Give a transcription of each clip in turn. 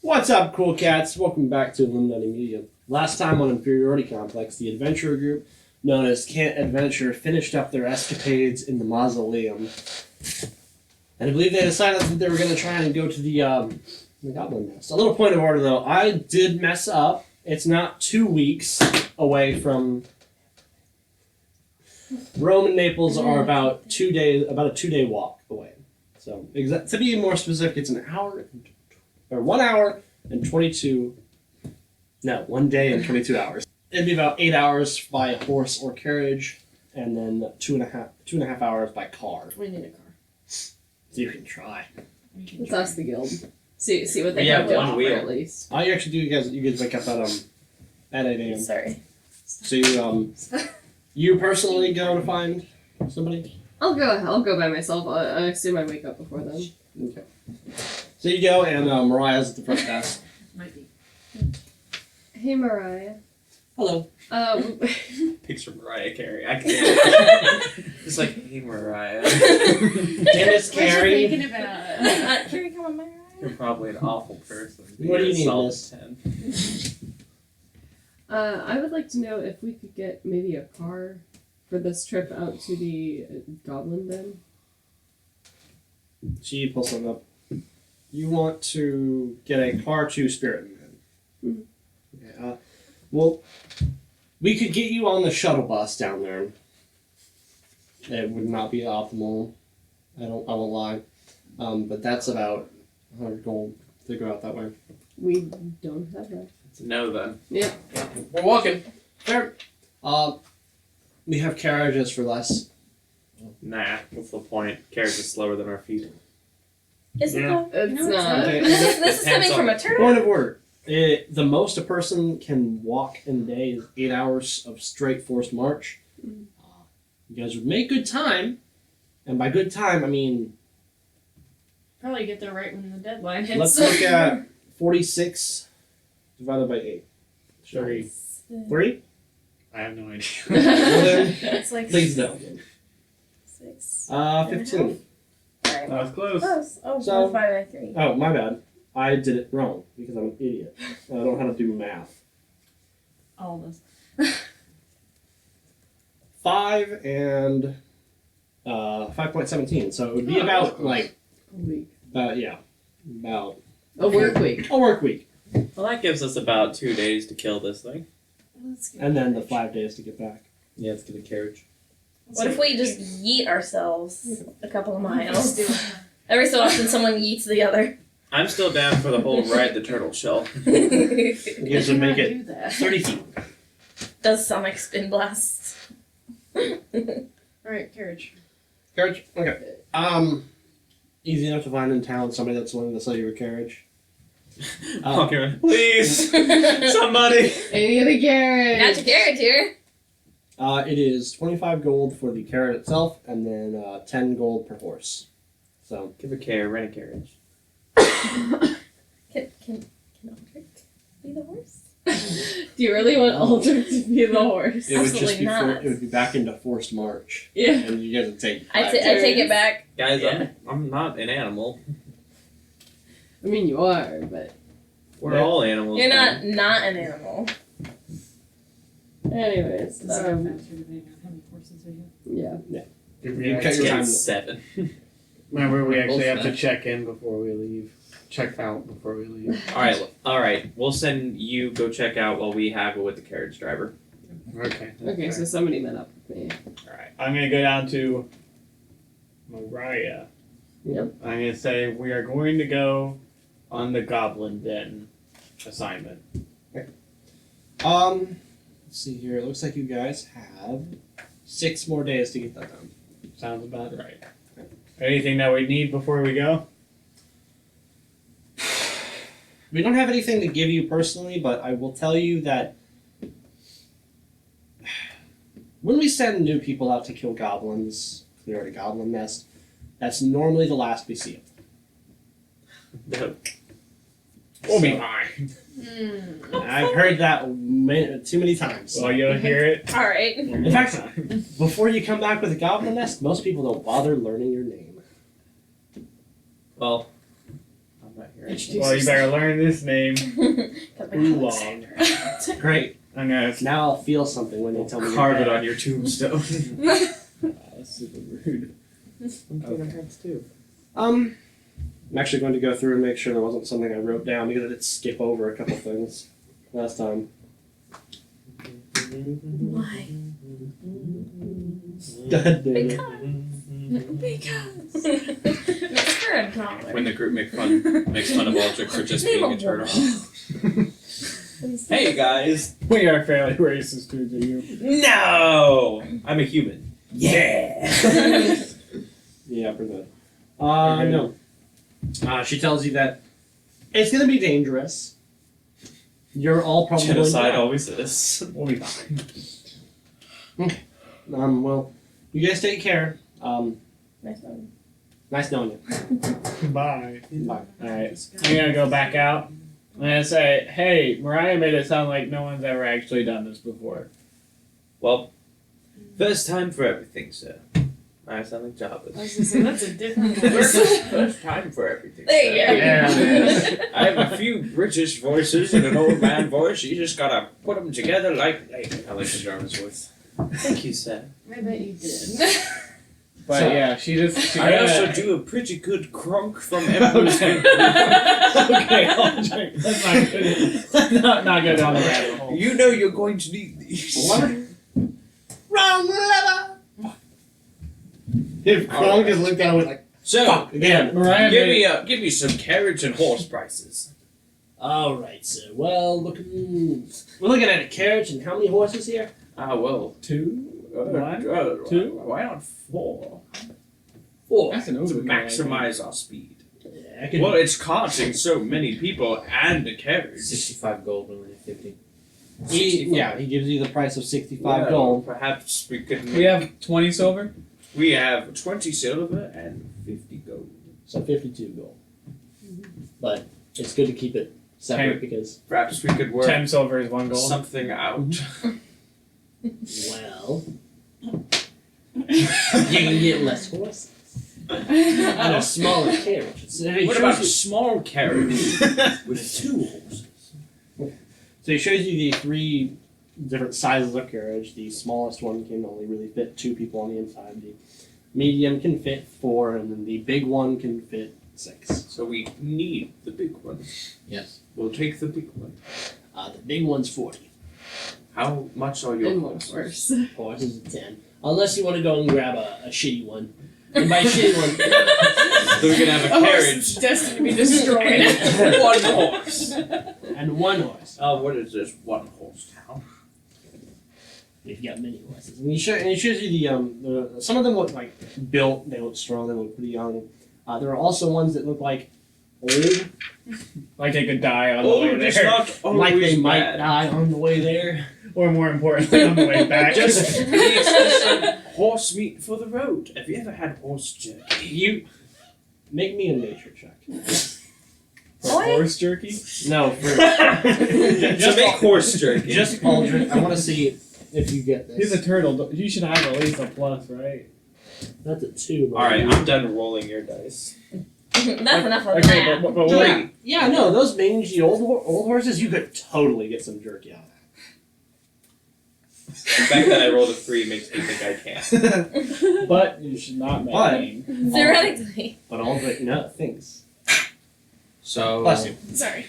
What's up, cool cats? Welcome back to Illuminati Media. Last time on Inferiority Complex, the adventurer group, known as Can't Adventure, finished up their escapades in the mausoleum. And I believe they decided that they were going to try and go to the Goblin Nest. A little point of order, though. I did mess up. It's not 2 weeks away from... Rome and Naples are about 2 days, about a 2-day walk away. So, to be more specific, it's 1 hour and 22... No, 1 day and 22 hours. It'd be about 8 hours by horse or carriage, and then two and a half hours by car. We need a car. So you can try. Let's ask the guild. See what they have to offer at least. Oh, you actually do. You guys wake up at 8 a.m. Sorry. So you personally go to find somebody? I'll go by myself. I assume I wake up before then. Okay. So you go, and Mariah's at the front desk. Might be. Hey, Mariah. Hello. Picture Mariah Carey. I can't. It's like, hey, Mariah. Dennis Carey. What you thinking about? Carrie, come on, Mariah. You're probably an awful person. What do you need, Solid Miss? 10. I would like to know if we could get maybe a car for this trip out to the Goblin Den. She pulls something up. You want to get a car to Spirit Man. Okay. Well, we could get you on the shuttle bus down there. It would not be optimal. I won't lie. But that's about 100 gold to go out that way. We don't have that. It's a no then. Yeah. We're walking. Fair. We have carriages for less. Nah, what's the point? Carriage is slower than our feet. Is it Yeah. though? It's No, not. Okay. This is coming from a turtle. Point of order. The most a person can walk in a day is 8 hours of straight forced march. You guys would make good time, and by good time I mean Probably get there right when the deadline hits. let's look at 46 divided by 8. 3. 3? I have no idea. Well then, It's like please no. 6. 15. Alright. That was close. Close. Oh, So- 5 by 3. Oh, my bad. I did it wrong because I'm an idiot. I don't know how to do math. All of us. 5 and 5.17. So it would be about A week. about A work week. a work week, Well, that gives us about 2 days to kill this thing. Let's get and then the 5 days to get back. Yeah, let's get a carriage. What if we just yeet ourselves a couple of Let's miles? do it. Every so often someone yeets the other. I'm still down for the whole ride the turtle shell. You guys would make do it that. 30 feet. Does sonic spin blasts. Alright, carriage. Carriage? Okay. Easy enough to find in town somebody that's willing to sell you a carriage. Walking around. Please! Somebody! Any of the carriage. Got your carriage here. It is 25 gold for the carriage itself, and then 10 gold per horse. So, Give a rent a carriage. Can Aldrich be the horse? Do you really want Aldrich to be the horse? it would just Absolutely be not. it would be back into forced march, Yeah. and you guys would take. I 5 take it back. Guys, Yeah. I'm not an animal. I mean, you are, but We're Yeah. all animals. You're man. not an animal. anyways, It's faster depending on how many horses we have. yeah. You cut your Get time. 7. Remember, we actually have to Bullshit. check in before we leave. Check out before we leave. Alright. We'll send you go check out while we haggle with the carriage driver. Okay. Okay, so somebody met up with me. Alright. I'm gonna go down to Mariah. Yep. I'm gonna say we are going to go on the Goblin Den assignment. Let's see here. It looks like you guys have 6 more days to get that done. Sounds about right. Anything that we need before we go? We don't have anything to give you personally, but I will tell you that when we send new people out to kill goblins, clear out a goblin nest, that's normally the last we see of them. We'll be So, fine. I've heard that too many times. Well, you'll hear it. Alright. In fact, before you come back with a goblin nest, most people don't bother learning your name. Well, I'm not here Introduce Well, you better yourself. learn this name. Got my Oolong. Great. I'm gonna Now I'll feel something when you tell me. Carve you're it bad. on your tombstone. That's super rude. too. I'm actually going to go through and make sure there wasn't something I wrote down because I did skip over a couple things last time. Why? God damn it. Because. Mr. Red Collar. When the group makes fun of Aldrich for just being a turtle. Hey guys! We are fairly racist towards you. No! I'm a human. Yeah! Yeah, pretty good. Okay. No. She tells you that it's going to be dangerous. You're all probably going to Genocide die. always is. We'll be fine. Well, you guys take care. Nice one. Nice knowing you. Bye. Bye. Alright. I'm gonna go back out. I'm gonna say, hey, Mariah made it sound like no one's ever actually done this before. Well, first time for everything, sir. I sound like I Jabba. was gonna say that's a different word. First time for everything. There you sir. go. Yeah. I have a few British voices and an old man voice. You just gotta put them together like. I like the Jarvis voice. Thank you, sir. I bet you did. But So- yeah, she I also do a pretty good cronk from Emperor's Okay. Okay, I'll drink. Let's not get not go down the rabbit hole. You know you're going to need these. Wrong lever! If Krong just looked at him with like, So, fuck, again. Mariah made give me some carriage and horse prices. Alright, sir. Well, we're looking at a carriage and how many horses here? Well, 2. Two? Why not 4? 4. That's an To overkill. maximize our speed. Yeah, I could, Well, it's carting so many people and a carriage. 65 gold, only 50. he gives you the price of 65 Well, gold. Perhaps we could. We have 20 silver? We have 20 silver and 50 gold. So 52 gold. But it's good to keep it separate because, Perhaps we could work 10 silver is 1 gold. something out. well, you can get less horses. And a smaller carriage. What about a small carriage with 2 horses? So he shows you the 3 different sizes of carriage. The smallest one can only really fit 2 people on the inside. The medium can fit 4, and then the big one can fit 6. So we need the big one. Yes. We'll take the big one. The big one's 40. How much are your And one horses? horse. Horses is 10. Unless you want to go and grab a shitty one. And by shitty one, So we can have a A horse carriage. is destined to be destroyed. 1 horse. and 1 horse. What is this 1 horse town? You've got many horses. And he shows you the some of them look like built. They look strong. They look pretty young. There are also ones that look like old, Like they could die on the Oh, way it's there. not always like they might bad. die on the way there. Or more importantly, on the way back. Just some horse meat for the road. Have you ever had horse jerky? You make me a nature check. For What? horse jerky? No, for To make horse jerky. just Aldrin. I want to see if you get this. He's a turtle. You should have at least a plus, right? That's a 2. All right, I'm done rolling your dice. That's enough of Okay, that. but Yeah, yeah, no, those mangy old horses, you could totally get some jerky out of The fact that I rolled a 3 makes me think I can. but you should not make But- name. Theoretically. But Aldrin, no, thinks. So, Bless you. Sorry.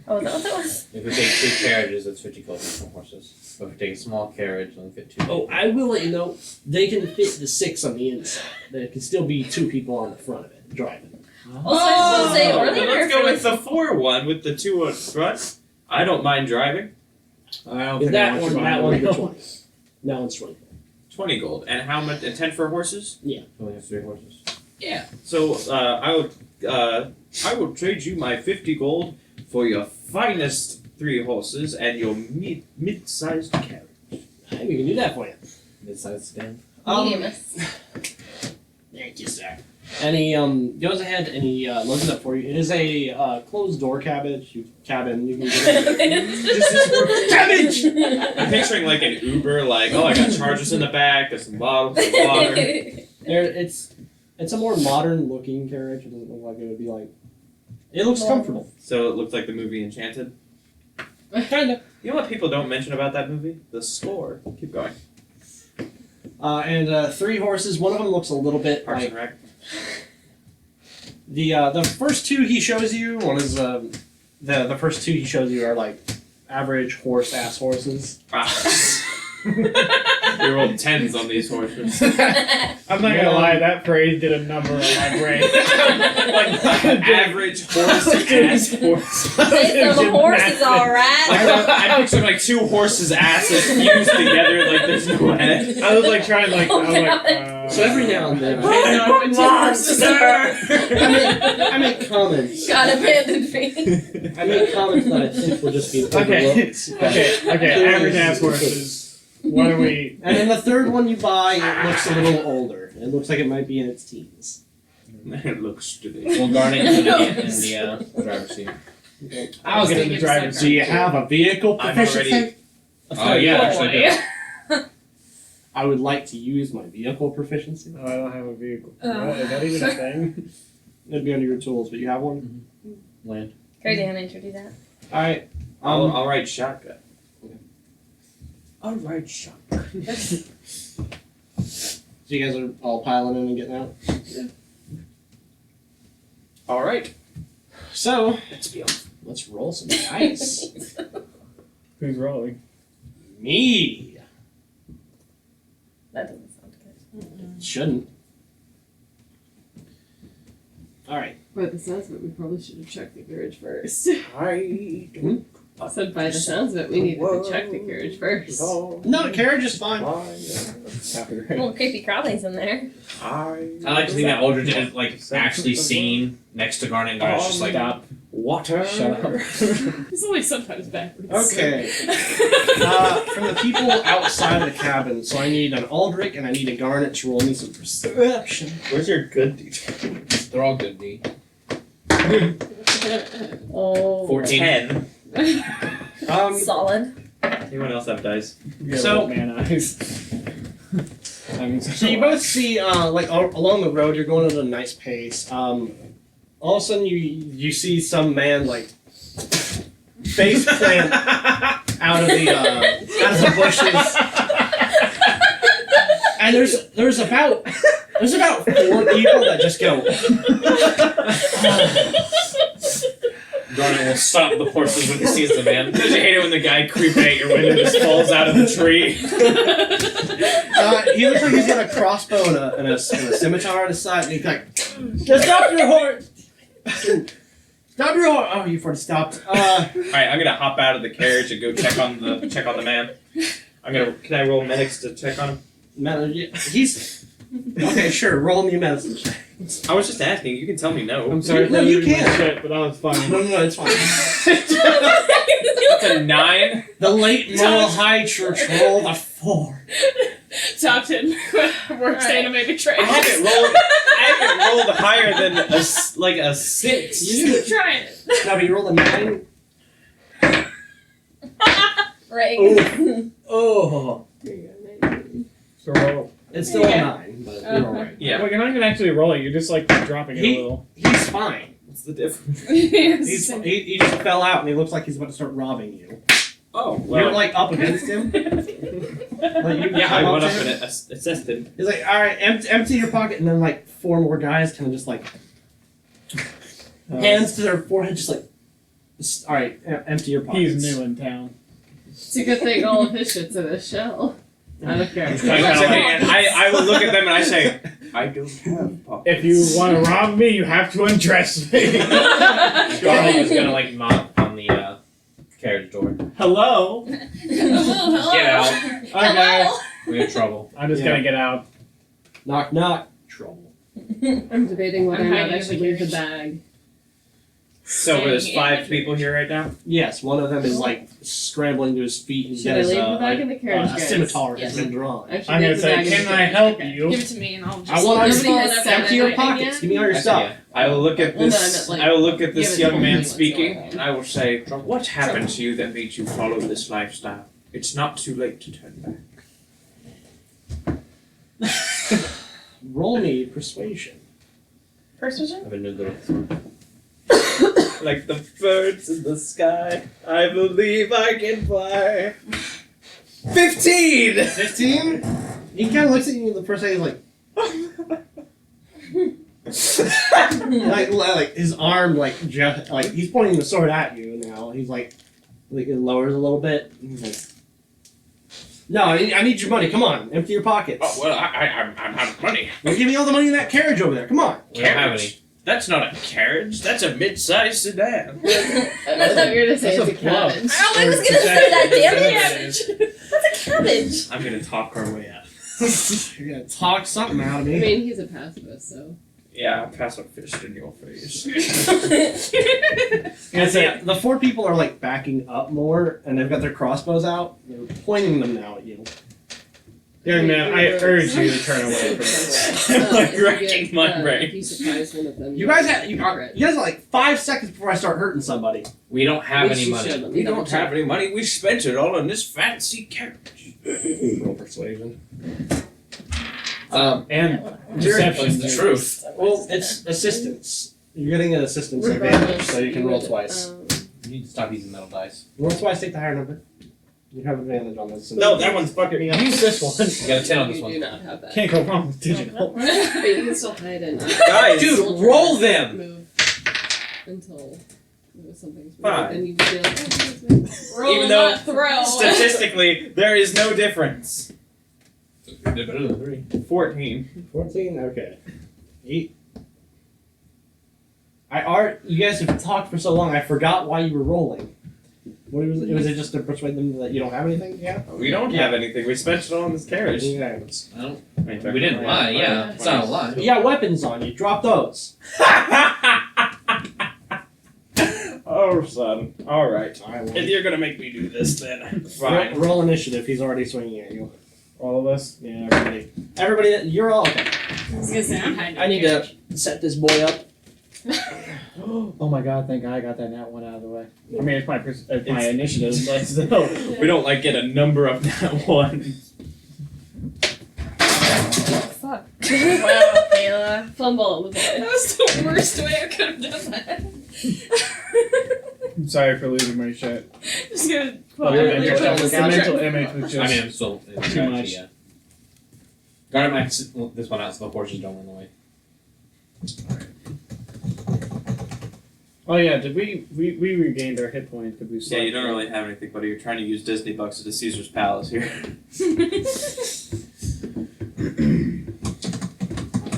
Oh, is that what that was? if we take 2 carriages, that's 50 gold for horses. But if we take a small carriage, only fit 2. Oh, I will let you know, they can fit the 6 on the inside. There can still be 2 people on the front of it, driving. Also, I was gonna say earlier. Then let's go if with the 4 one with the 2 up front. I don't mind driving. I don't Is think I that want one, you that behind one's the the wheel. 20. That one's 20. 20 gold. And how much? And 10 for horses? We only have 3 horses. Yeah. So I will trade you my 50 gold for your finest 3 horses and your mid-sized carriage. Hey, we can do that for you. Mid-sized stand. Mediumist. Thank you, sir. And he goes ahead and he loads it up for you. It is a closed door cabin. You can get it. Cabbage! I'm picturing like an Uber, like, oh, I got chargers in the back, there's some bottles of water. There, it's a more modern looking carriage. It doesn't look like it would be like It looks Normal. comfortable. So it looked like the movie Enchanted. Kinda. You know what people don't mention about that movie? The score. Keep going. And 3 horses. One of them looks a little bit Parks like and Rec. the first 2 he shows you. One is the first 2 he shows you are like average ass horses. We rolled 10s on these horses. I'm not gonna lie, that phrase did a number on my brain. Like average horse ass horse. Say some horses, alright. I pictured like 2 horses' asses fused together like there's no head. I was like trying like So every now and then, Monster! I make comments. God abandoned me. I make comments that I think will just be Okay. overlooked. Okay, average ass horses. What are we? And then the third one you buy, it looks a little older. It looks like it might be in its teens. It looks stupid. We'll guard it in the driver's seat. I'll get in the driver's Do seat. you have a vehicle I'm proficiency? already- Oh yeah, actually I do. I would like to use my vehicle proficiency. Oh, I don't have a vehicle. What, is that even a thing? It'd be under your tools, but you have one. Land. Crazy how nature do that. All right. I'll write shotgun. I'll write shotgun. So you guys are all piling in and getting out. All right. So Let's be on. let's roll some dice. Who's rolling? Me. That doesn't sound good. Shouldn't. All right. By the sounds of it, we probably should have checked the carriage first. I Said by the sounds of it, we needed to check the carriage first. No, the carriage is fine. Little creepy crawlies in there. I like to think that Aldrich is like actually seen next to Garnet, and Garnet's just like Stop. Water. Shut up. It's only sometimes backwards. Okay. From the people outside of the cabin, so I need an Aldrich and I need a Garnet to roll me some perception. Where's your good detail? they're all good D. Oh. 10. Solid. Anyone else have dice? You So- got man eyes. So you both see, along the road, you're going at a nice pace. All of a sudden, you see some man face plant out of the bushes, and there's about 4 people that just go. Garnet will stop the horses when he sees the man. Don't you hate it when the guy creeping at your window just falls out of the tree? He looks like he's got a crossbow and a scimitar on his side, and he's like, "Just stop your horse! Stop your horse!" Oh, you've already stopped. Alright, I'm gonna hop out of the carriage and go check on the man. Can I roll medics to check on him? He's okay. Sure, roll me a medicine check. I was just asking, you can tell me no. I'm sorry, No, that you was my can't. shit, but that was funny. No, it's fine. That's a 9. The late moral high church rolled a 4. Top 10 worst anime betrayals. I haven't rolled higher than a 6. Keep trying it. No, but you rolled a 9. Right. Oh, So roll. it's still a 9, but you're alright. Yeah. Well, you're not even actually rolling. You're just like dropping it a little. He's fine. What's the difference? He just fell out and he looks like he's about to start robbing you. Oh, You're well. like up against him. Yeah, I went up to him. and assessed him. He's like, alright, empty your pocket, and then like 4 more guys kind of just like hands to their forehead, just like, alright, empty your pockets. He's new in town. It's a good thing all of his shit's in a shell. I don't care. And I will look at them and I say, I don't have pockets. If you want to rob me, you have to undress me. Garnet is gonna like knock on the carriage door. Hello. Hello. Get out. Okay. We have trouble. I'm just gonna get out. Knock, knock. Trouble. I'm debating whether I'm or not hiding I in should the leave the carriage. bag. So there's 5 people here right now? Yes, one of them is like scrambling to his feet. He's Should got I his, leave the bag in the carriage, a guys? scimitar Yes. has been drawn. I should I'm leave gonna the say, bag in can the I carriage. help Okay. you? Give it to me and I'll just. I want Nobody has to said empty your anything pockets. yet? Give me all your I stuff. I will look at Well, no, I this. meant, like, I will look at give this it young to me man once speaking, in a while. and I will say, "What happened to you that made you follow this lifestyle? It's not too late to turn back." Roll me persuasion. Persuasion? I have a new little sword. Like the birds in the sky, I believe I can fly. 15! 15? He kind of looks at you the first day, he's like, like his arm, like he's pointing the sword at you now. He's like it lowers a little bit. He's like, no, I need your money. Come on, empty your pockets. Oh, well, I'm out of money. Well, give me all the money in that carriage over there. Come on. We don't have any. That's not a carriage. That's a mid-sized sedan. I thought you were gonna say That's it's a a club. cabbage. I was gonna say that, damn it! Cabbage. That's a cabbage. I'm gonna talk our way out. You're gonna talk something out of I me. mean, he's a pacifist, so. Yeah, I'll pass a fist in your face. And so, the 4 people are like backing up more, and they've got their crossbows out. They're pointing them now at you. Young man, I urge you to turn away from this. Like if you wrecking get, my If brain. you surprise one of them, You guys have you are like 5 seconds before I start hurting somebody. We don't have any money. We don't have any money. We spent it all on this fancy carriage. Roll persuasion. And It's deception. the truth. Well, it's assistance. You're getting an assistance advantage, so you can roll twice. You need to stop using metal dice. Roll twice, take the higher number. You have advantage on this. No, that one's fucking me up. Use this one. You got a 10 on this You do one. not have that. Can't go wrong with digital. But you can still hide and Guys, Dude, roll them! move until something's Fine. and you can be like, oh, it's Roll, Even though not throw. statistically, there is no difference. They're better than 3. 14. 14? Okay. 8. You guys have talked for so long, I forgot why you were rolling. What was it? Was it just to persuade them that you don't have anything? Yeah? We don't have anything. We spent it all on this carriage. Yeah. I don't. We didn't lie, yeah. It's not a lie. You got weapons on you. Drop those. Oh, son. All right. I will. If you're gonna make me do this, then fine. Roll initiative. He's already swinging at you. All of us. Yeah, everybody. Everybody, you're all okay. I was gonna say, I'm hiding. I need to set this boy up. Oh my god, thank God I got that nat one out of the way. I mean, it's my initiative, but still. We don't like get a number of that one. Fuck. Wow, Kayla. Fumble on the That boy. was the worst way I could have done that. I'm sorry for losing my shit. Just gonna But quietly the put the mental image was just. I mean, I'm still in the Too strategy, much. yeah. Garnet might sit this one out so the horses don't run away. Oh yeah, did we regained our hit points? Did we? Yeah, you don't really have anything, buddy. You're trying to use Disney bucks at Caesar's Palace here.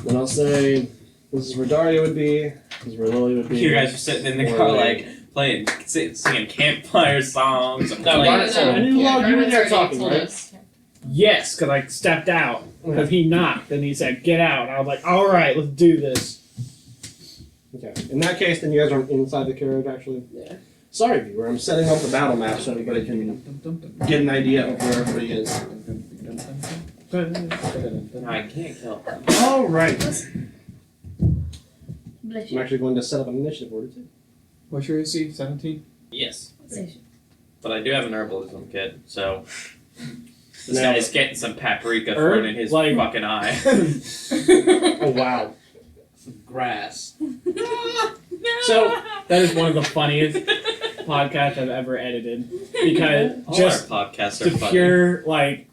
Then I'll say, this is where Daria would be. This is where Lily would be. You guys are sitting in the Or car, like- like playing, singing campfire songs. I'm No, playing- Garnet's on. I knew Log, you were there talking, told right? us. Yes, because I stepped out. Because he knocked and he said, "Get out." And I was like, "All right, let's do this." Okay. In that case, then you guys aren't inside the carriage, actually. Yeah. Sorry, viewer. I'm setting up the battle map so everybody can get an idea of where everybody is. No, I can't kill them. All right. Bless I'm you. actually going to set up an initiative order too. What's your AC? 17. Yes. But I do have an herbalism kit, so this Now- guy's getting some paprika Herb? thrown in his Like- fucking eye. Oh wow. Grass. So, That is one of the funniest podcasts I've ever edited because All just our podcasts the are funny. pure like Can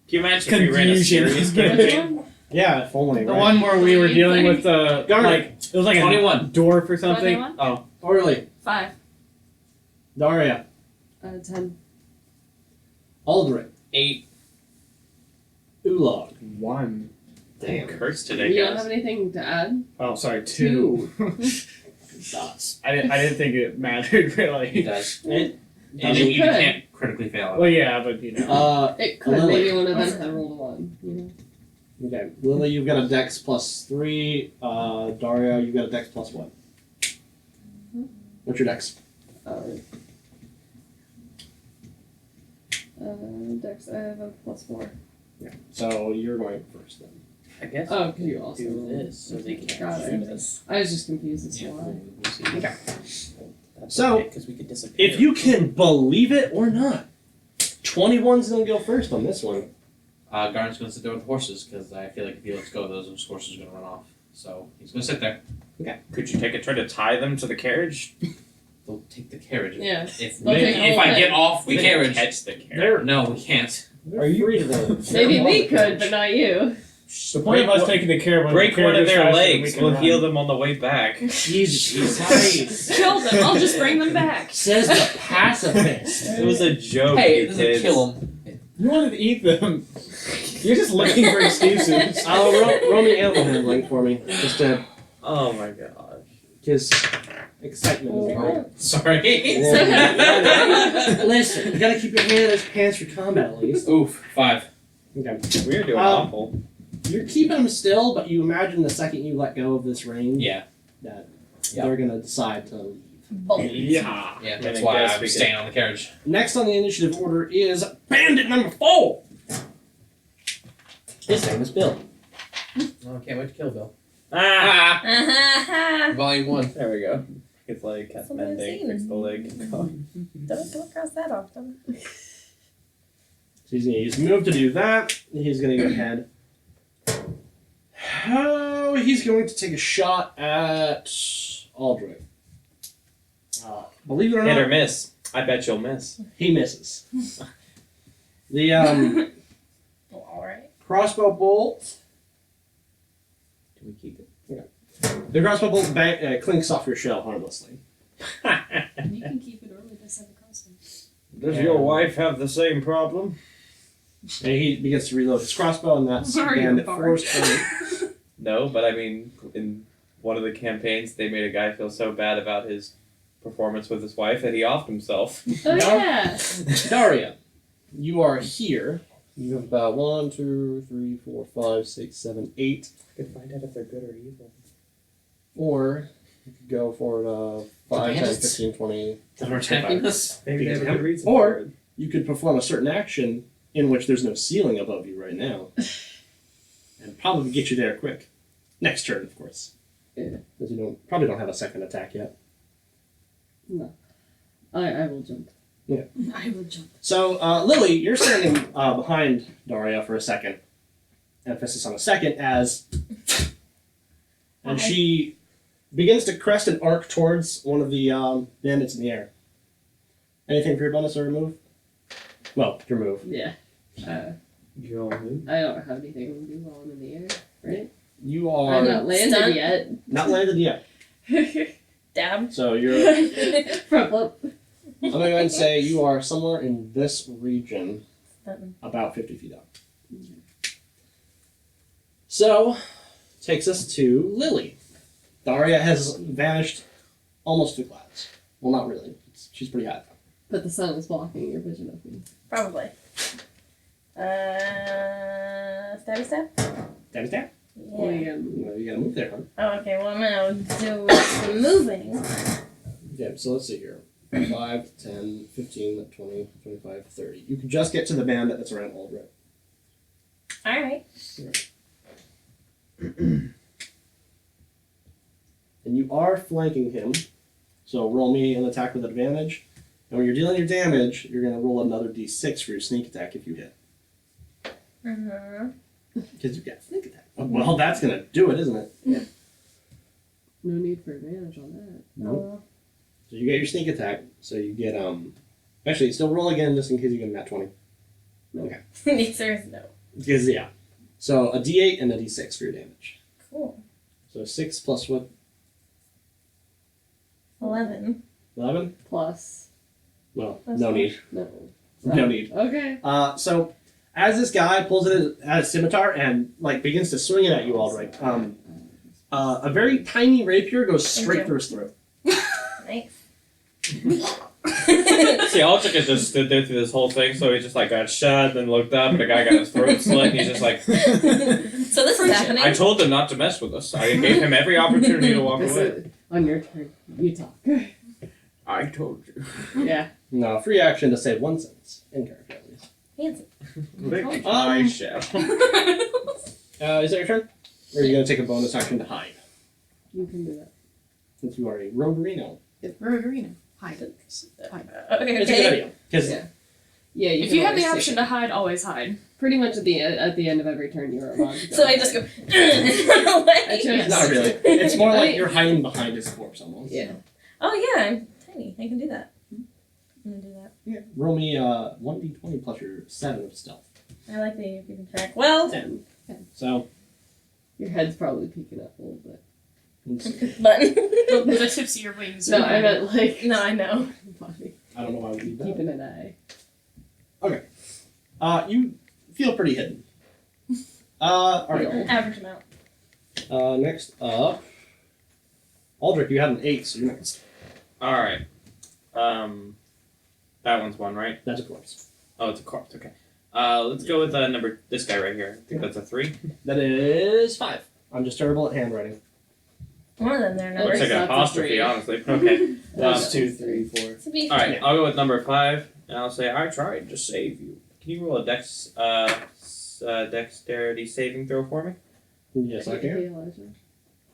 you imagine if we ran a confusion. serious campaign? yeah, if only, the right? one where we were dealing with the Garnet. like it was like 21. a dwarf or something. 21? Oh, Orly, 5. Daria, 10. Aldrich, 8. Ulog. 1. Damn, curse today, You don't guys. have anything to add? Oh, sorry, 2. Dots. I didn't think it mattered It really. does. It And doesn't. you can't critically fail it. Well, yeah, but you know. It could. Lily. Maybe one of them had rolled a 1. You know? Okay, Lily, you've got a dex +3. Daria, you've got a dex plus what? What's your dex? Dex, I have a +4. Yeah. So you're going first then. I guess Oh, because you also do rolled. this so they can't Got see it. this. I was just confused as to why. Okay. That's So, okay, 'cause we could disappear. If you can believe it or not, 21's gonna go first on this one. Garnet's going to sit there with the horses because I feel like if he lets go, those horses are going to run off. So he's going to sit there. Could you take a try to tie them to the carriage? they'll take the carriage. Yeah. If They'll take the if whole I thing. get off the We can carriage, catch the carrot. no, we can't. Are you free to them? Maybe we could, but not you. The point of us taking the carriage. Break one of their legs. We'll heal them on the way back. Jesus Christ. Kill them. I'll just bring them back. Says the pacifist. It was a joke. Hey, you it doesn't kids. kill them. You wanted to eat them. You're just looking for excuses. Roll me animal handling for me. Just to, Oh my gosh. because excitement. Yeah. Sorry. Listen, you gotta keep your hand in his pants for combat at least. Oof, 5. Okay. We're doing Um, awful. You're keeping them still, but you imagine the second you let go of this range Yeah. that Yeah. they're gonna decide to. Bolt. Yeah. Yeah, I that's guess why we I'm could- staying on the carriage. Next on the initiative order is Bandit number 4. His name is Bill. Oh, I can't wait to kill Bill. Ah! Volume 1. There we go. It's like cast Somebody mending, seen. fix the leg. Don't come across that often. So he's gonna use move to do that. He's gonna go ahead. Oh, he's going to take a shot at Aldrich. Believe it or Hit or not, miss. I bet you'll miss. he misses. The Well, alright. crossbow bolt. Do we keep it? The crossbow bolt clinks off your shell harmlessly. You can keep it, or we just have a crossbow. Does Yeah. your wife have the same problem? And he begins to reload his crossbow, and that's Mario Bandit Bart. 4's turn. No, but I mean, in one of the campaigns, they made a guy feel so bad about his performance with his wife that he offed himself. Oh yeah. Daria, you are here. You have about 1, 2, 3, 4, 5, 6, 7, 8. I could find out if they're good or evil. Or you could go for 5, 10, bandits? 15, 20. That are attacking us? Maybe they have a good reason Or- for it. You could perform a certain action in which there's no ceiling above you right now. And probably get you there quick. Next turn, of course. Yeah. Because you probably don't have a second attack yet. I will jump. I will jump. So, Lily, you're standing behind Daria for a second. Emphasis on a second, as. And Hi. she begins to crest an arc towards one of the bandits in the air. Anything for your bonus or your move? Well, your move. Yeah. Your move? I don't have anything to do while I'm in the air, right? You I'm are not landed Stunt. yet. not landed yet. Dab. So you're. Front flip. I'm going to go ahead and say you are somewhere in this region, Stunt. about 50 feet up. So, takes us to Lily. Daria has vanished almost to the clouds. Well, not really. She's pretty high. But the sun is blocking your vision of me. Probably. Stabby stab? Damn that. Well, Yeah. You gotta move there, huh? Oh, okay, well, I'm gonna do some moving. Yeah, so let's see here. 5, 10, 15, 20, 25, 30. You can just get to the bandit that's around Aldrich. Alright. And you are flanking him. So roll me an attack with advantage. And when you're dealing your damage, you're going to roll another d6 for your sneak attack if you hit. Mm-hmm. Because you got sneak attack. Oh, well, that's going to do it, isn't it? No need for advantage on that. No. So you get your sneak attack. So you get, actually, still roll again just in case you get a nat 20. Okay. The answer is no. Because, yeah. So a d8 and a d6 for your damage. Cool. So 6 plus what? 11. 11? Plus. Well, That's no fine. need. No. No need. Okay. So as this guy pulls it at his scimitar and like begins to swing it at you all right, a very tiny rapier goes straight you. through his throat. Nice. See, Alchika just stood there through this whole thing, so he just like got shot, then looked up, and the guy got his throat slit, and he's just like, So this is happening. I told him not to mess with us. I gave him every opportunity to walk This away. is- on your turn, you talk. I told you. Yeah. No, free action to say one sentence in character at least. Fancy. I shall. Is that your turn? Or are you gonna take a bonus action to hide? You can do that. Since you are a roguerino. Rogarina. Hide. Okay, It's a good idea. Because Yeah. Yeah, If can you have the always option take to hide, always hide. it. Pretty much at the end of every turn, you're allowed to go. So I just go. I chose- not really. It's more like you're hiding behind his corpse almost. Yeah. Oh yeah, I'm Alrighty, I can do that. I'm gonna do that. Yeah. Roll me 1d20 plus your 7 of stealth. I like that you're keeping track. Well, 10. So, Your head's probably peeking up a little bit. but The tips of your wings. No, are I meant like no, I know. body. I don't know why we need that. Keeping an eye. You feel pretty hidden. Alright. Average amount. Next up, Aldrich, you had an 8, so you're next. Alright. That one's one, right? That's a corpse. Oh, it's a corpse, okay. Let's go with this guy right here. I think that's a 3. That is 5. I'm just terrible at handwriting. One of them there. Looks Number. like an That's a apostrophe, 3. honestly. Okay. That's 2, 3, 4. To be Alright, fair. I'll go with number 5, and I'll say, I tried to save you. Can you roll a dexterity saving throw for me? Yes, I can. Hey, Elijah.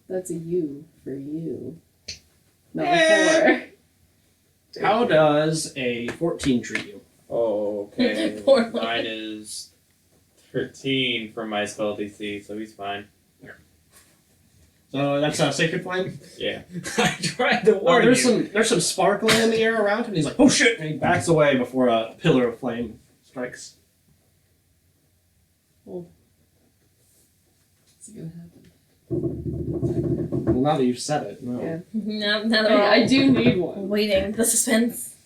That's a U for you. Not a 4. How does a 14 treat you? Oh, okay. Poor Mine is 13 for my spell DC, so he's fine. So that's a sacred flame. Yeah. I tried to warn There's you. some sparkling in the air around him. He's like, oh shit, and he backs away before a pillar of flame strikes. What's gonna happen? Well, now that you've said it, no. Yeah. Now that we're all I do need one. waiting, the suspense.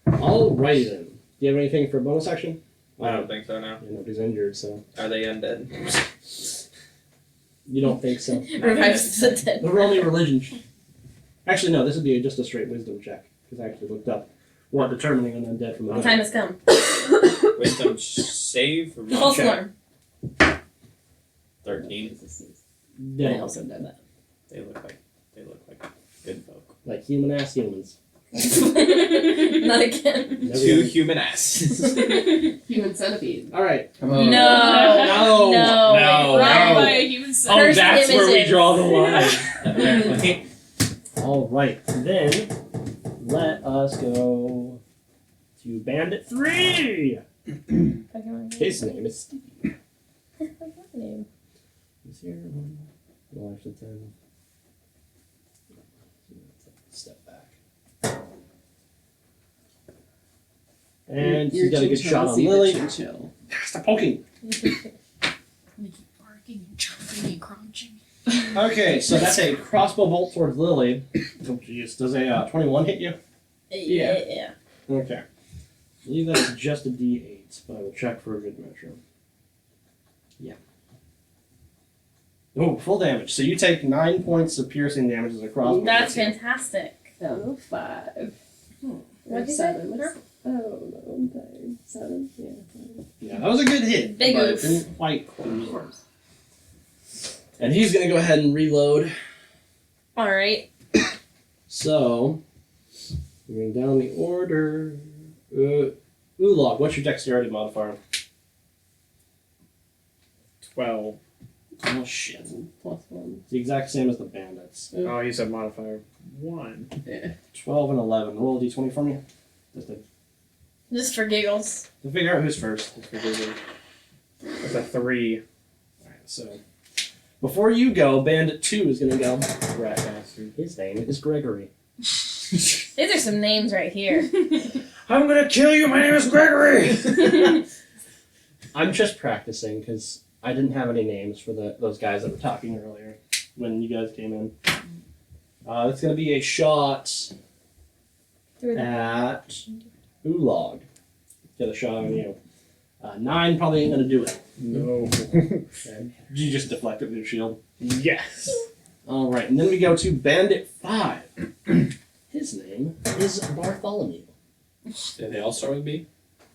Alrighty then. Do you have anything for bonus action? I don't think so now. Yeah, nobody's injured, so Are they undead? you don't think so. Revives the dead. The roll me religion. Actually, no. This would be just a straight wisdom check because I actually looked up what determining an undead from a The time has come. Wisdom save for False check. alarm. 13. I Yeah, also know that. They look like good folk. like human ass humans. Not again. Never Two mind. human asses. Human centipede. All right. Come No. on. No. No. No. Robbed no. by a human Oh, son. Cursed that's where we images. draw the line. Apparently. All right. Then let us go to Bandit 3. His name is Steve. Name. He's here. Well, actually, 10. Step back. And Your he's got a good shot on chinchilla Lily. chinchilla. Stop poking. They keep barking and jumping and crunching. Okay, so that's a crossbow bolt towards Lily. Oh, jeez. Does a 21 hit you? Yeah. Okay. I believe that is just a D8, but I will check for a good measure. Yeah. Oh, full damage. So you take 9 points of piercing damage as a crossbow. That's hits you. I fantastic. don't know, 5. What'd you say? 7. I don't know, I'm tired. 7? Yeah. 7. Yeah, that was a good hit. Big but oof. it didn't quite clean it. And he's going to go ahead and reload. Alright. So, moving down the order. Ulog, what's your dexterity modifier? 12. Oh, shit. Plus 1. It's the exact same as the bandits. Oh, you said modifier 1. Yeah. 12 and 11. Roll a d20 for me. Just Just for giggles. to figure out who's first. That's a 3. Alright, so before you go, Bandit 2 is going to go. Rat bastard. His name is Gregory. These are some names right here. I'm going to kill you. My name is Gregory. I'm just practicing because I didn't have any names for those guys that were talking earlier when you guys came in. It's going to be a shot at Ulog. Get a shot on you. 9 probably ain't going to do it. No. Okay. You just deflect it with your shield. Yes. All right, and then we go to Bandit 5. His name is Bartholomew. Did they all start with B?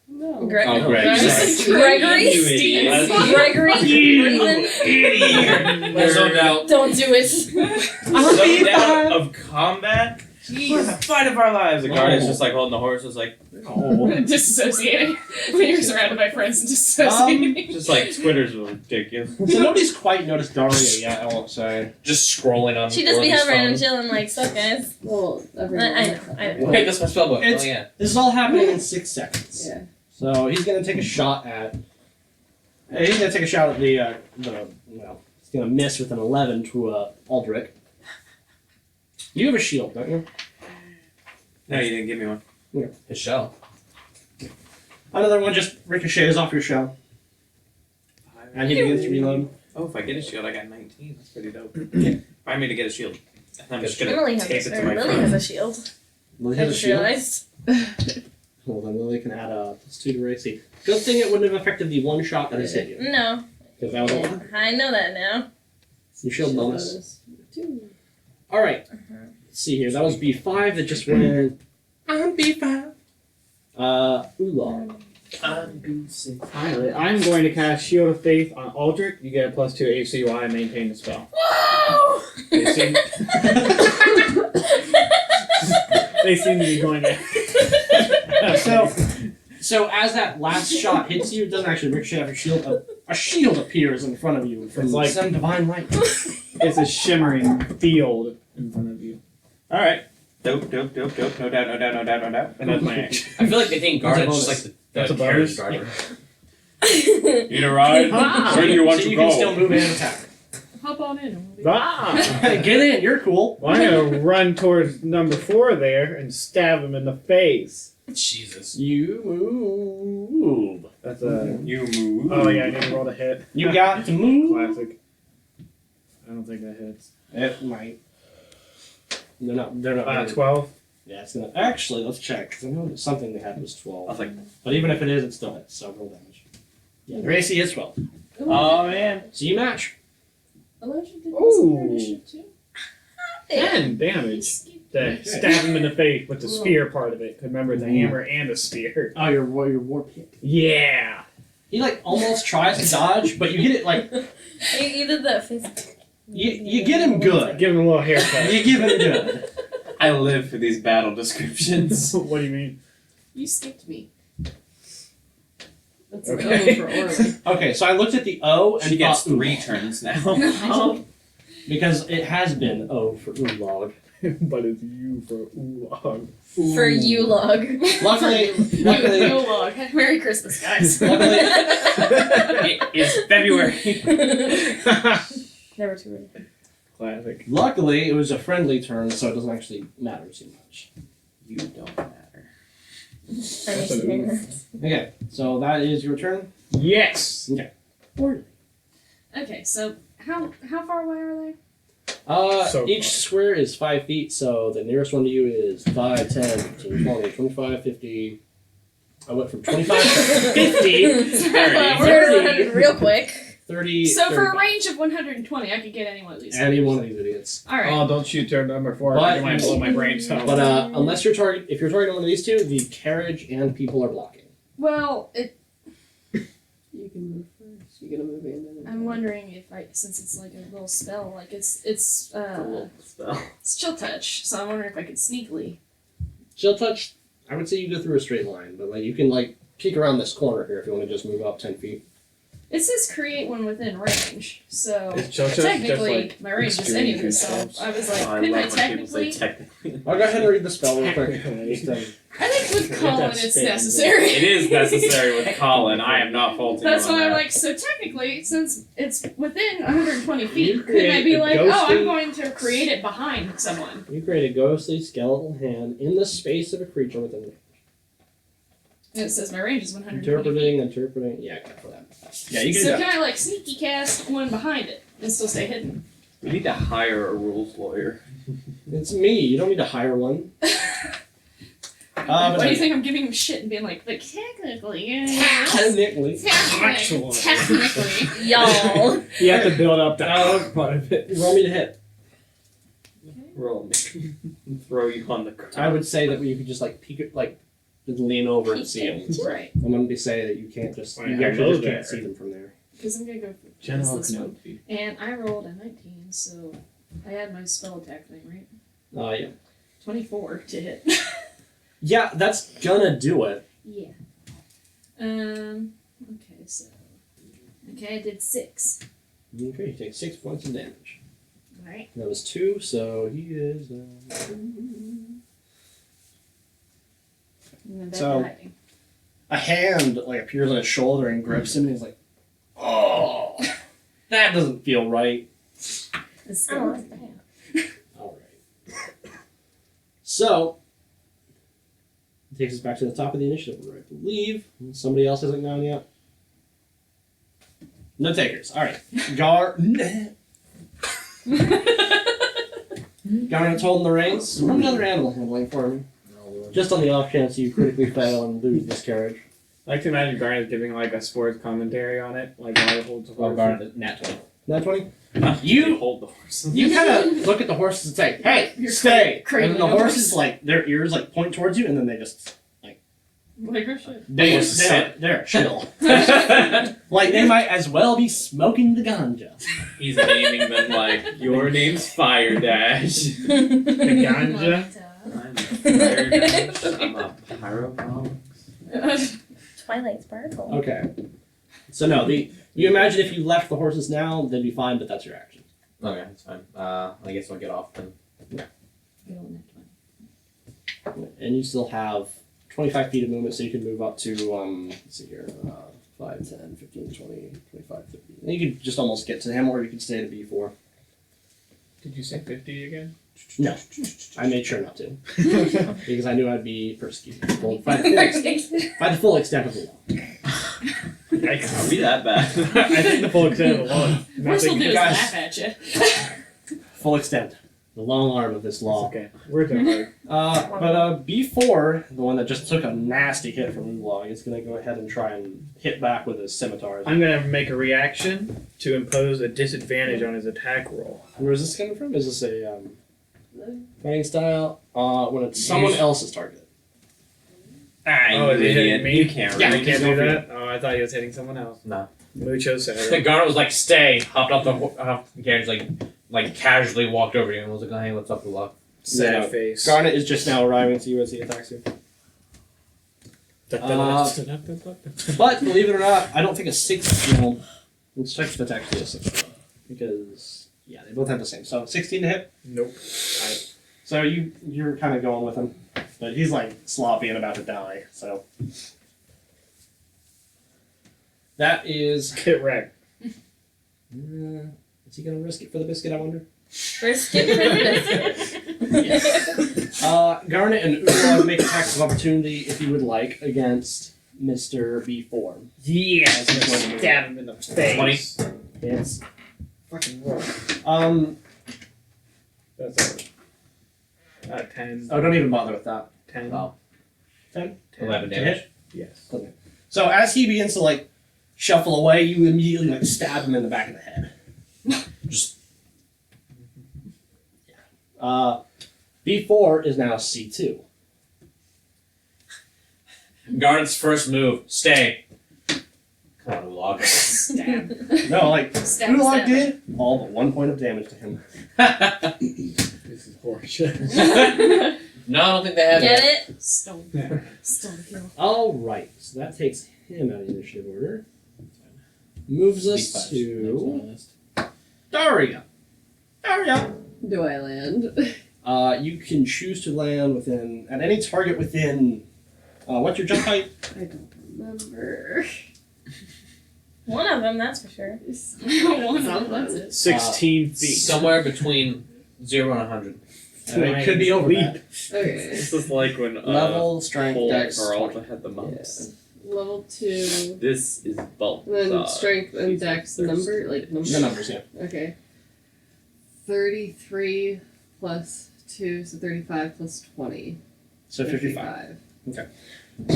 No. Oh, Greg. Gregory? You idiot. Gregory? Breathing? There's no doubt. Don't do it. Some doubt of combat? Jeez, the fight of our lives. The guard is just like holding the horse, just like, Oh. Disassociating. When you're surrounded by friends and disassociating. just like Twitter's ridiculous. So nobody's quite noticed Daria yet, I won't say. Just scrolling on. She just be Gordon's hovering and phone. chilling like, suck guys. Well, everyone. I know. Wait, that's my spellbook. It's- Oh yeah. This is all happening in 6 seconds. Yeah. So he's going to take a shot at... he's going to take a shot at the well, he's going to miss with an 11 to Aldrich. You have a shield, don't you? No, you didn't give me one. His shell. Another one just ricochets off your shell, and he begins to reload. Oh, if I get a shield, I got 19. That's pretty dope. Find me to get a shield. I'm just gonna Lily tape has it a, to or my Lily front. has a shield. Lily I has a just shield. realized. Well, then Lily can add a +2 to AC. Good thing it wouldn't have affected the one shot that has hit you. No, Because that was a lot. I know that now. Your shield bonus. 2. Alright. Let's see here. That was B5 that just went on B5. Oolong. Pilot. I'm going to cast Shield of Faith on Aldrich. You get a +2 AC while I maintain the spell. Whoa! They seem to be going there. So as that last shot hits you, it doesn't actually ricochet off your shield. A shield appears in front of you from It's like- some divine light. It's a shimmering field in front of you. Alright. Dope. No doubt. And that's my action. I feel like they think guard That's a is just bonus. like That's the a carriage bonus. driver. Need a ride? Ah, Where do you want so to you go? can still move and attack. Hop on in. and we'll be- Ah! Get in, you're cool. Well, I'm gonna run towards number 4 there and stab him in the face. Jesus. You move. That's a. You move. Oh yeah, I need to roll to hit. You got to move. Classic. I don't think that hits. It might. They're not. They're not. 12. Yeah, it's gonna. Actually, let's check because I know that something they had was 12. I was like, But even if it is, it still hits. So roll damage. Yeah, their AC is 12. oh man. So you match. Elijah did this Ooh. in your initiative too. 10 damage. To stab him in the face with the spear part of it. 'Cause remember, it's a hammer and a spear. Oh, your warp hit. Yeah. He like almost tries to dodge, but you get it like You did that face. you get him good. Give him a little haircut. You give him good. I live for these battle descriptions. What do you mean? You skipped me. That's Okay. an O for Orly. Okay, so I looked at the O and She gets thought, ooh, 3 turns now. No. because it has been O for Oolog. But it's you for oolong. For you log. Luckily, You luckily, log. Merry Christmas, guys. luckily, It is February. Never too early. Classic. luckily, it was a friendly turn, so it doesn't actually matter too much. You don't matter. Are you serious? Okay, so that is your turn. Yes. Okay, so how far away are they? So Each square is 5 feet, so the nearest one to you is 5, 10, 15, 20, 25, 50. I went from 25 to 50, We're gonna run it real quick. 30. So for a 35. range of 120, I could get any one of these. Any one of these idiots. All right. Oh, don't shoot turn number 4. But- You might blow my brains out. But unless if you're targeting one of these two, the carriage and people are blocking. Well, it. You can move first. You're gonna move in. And then I'm wondering if since it's like a little spell, like it's Cool spell. it's chill touch. So I'm wondering if I could sneakily. Chill touch, I would say you go through a straight line, but like you can like peek around this corner here if you want to just move up 10 feet. It says create one within range, so Is Cho-Cho just technically like my range is extreme any of this. So controls? I was like, Oh, I couldn't I love when people say technically? technically. I'll go ahead and read the spell real quick. Technically. Just, I think with Colin That's it's fair. necessary. It is necessary with Colin. I am not faulting That's you on why I'm that. like, so technically, since it's within 120 You feet, couldn't create I be a like, oh, ghostly- I'm going to create it behind someone? You create a ghostly skeletal hand in the space of a creature within range. And it says my range is 120 feet. Interpreting. Yeah, I got for that. Yeah, you can do So that. can I like sneaky cast one behind it and still stay hidden? We need to hire a rules lawyer. It's me. You don't need to hire one. But Why do you think I'm giving him shit and being like technically, yeah. Technically. Technically. Y'all. You have to build up the part of it. Roll me to hit. Roll me. Throw you on the ground. I would say that you could just like peek it, like just lean over and see them. Right. I wouldn't be saying that you can't just Well, you you actually just know can't that. see them from there. Because I'm gonna go for General this one. Kenobi. And I rolled a 19, so I had my spell attack thing, right? Yeah. 24 to hit. Yeah, that's gonna do it. Yeah. Okay, so. Okay, I did 6. Okay, you take 6 points of damage. Alright. That was 2, so he is. And then back So- to hiding. A hand like appears on his shoulder and grips him, and he's like, "Oh, that doesn't feel right." It's Oh, still All right. So, It takes us back to the top of the initiative order, I believe. Somebody else hasn't gone yet. No takers. All right. Garnet's holding the reins. Run another animal handling for me. Just on the off chance you critically fail and lose this carriage. I like to imagine Garnet giving like a sports commentary on it, like while he holds the Well, horse. Garnet, nat 20. Nat 20? You hold the horse. You kind of look at the horses and say, "Hey, You're stay!" cradling And the a horses, horse. like, their ears, like, point towards you, and then they just, Like oh shit. they're chill. Like, they might as well be smoking the ganja. He's naming them like, your name's Fire Dash. The ganja. I'm Fire Dash. I'm a pyropox. Twilight Sparkle. Okay. So, no, you imagine if you left the horses now, they'd be fine, but that's your action. Okay, that's fine. I guess I'll get off then. And you still have 25 feet of movement, so you can move up to, let's see here, 5, 10, 15, 20, 25, 30. And you could just almost get to him, or you could stay to B4. Did you say 50 again? No, I made sure not to. Because I knew I'd be persecuted by the full extent of the law. I'll be that bad. I think the full extent of the law. Worst will do is guys. laugh at you. Full extent. The long arm of this law. Okay, we're done. But B4, the one that just took a nasty hit from Oolong, is going to go ahead and try and hit back with his scimitars. I'm gonna make a reaction to impose a disadvantage on his attack roll. Where is this coming from? Is this a fighting style? When it's someone else's target. Oh, is he hitting me? You can't Yeah, I really. can't go do for that. Oh, I thought he was hitting someone else. No. Mucho sad. Garnet was like, stay. Hopped off the carriage, like casually walked over to you and was like, hey, what's up, Oolong? Sad No. face. Garnet is just now arriving to you as he attacks you. But believe it or not, I don't think a 16. Let's check if that's actually a 16. Because yeah, they both have the same. So 16 to hit. Nope. So you're kind of going with him, but he's like sloppy and about to die. So that is. Get wrecked. Is he gonna risk it for the biscuit? I wonder. Risk it for the biscuit. Garnet and Oolong make attacks of opportunity if you would like against Mr. B4. Yes, I'm gonna stab him in the face. 20. It's Fucking roll. That's a 10. Oh, don't even bother with that. 10. Oh. 10? 11 To damage. hit? Yes. So as he begins to like shuffle away, you immediately like stab him in the back of the head. Just B4 is now C2. Garnet's first move, stay. Come on, Oolong. Stab. No, like Stab, Oolong stab. did all but 1 point of damage to him. This is horseshit. No, I don't think they have Get it. it? Stone. Stone kill. All right, so that takes him out of the initiative order. Moves us to Daria. Daria. Do I land? You can choose to land within at any target within. What's your jump height? I don't remember. One of them, that's for sure. One of them, that's it. 16 feet. Somewhere between 0 and 100. It could be over that. Okay. This is like when Level, strength, Paul dex. Peralta had the mumps. Level 2. This is bulk. And then strength and dex number? Like The number? numbers, yeah. Okay. 33 plus 2, so 35 plus 20. So 55. So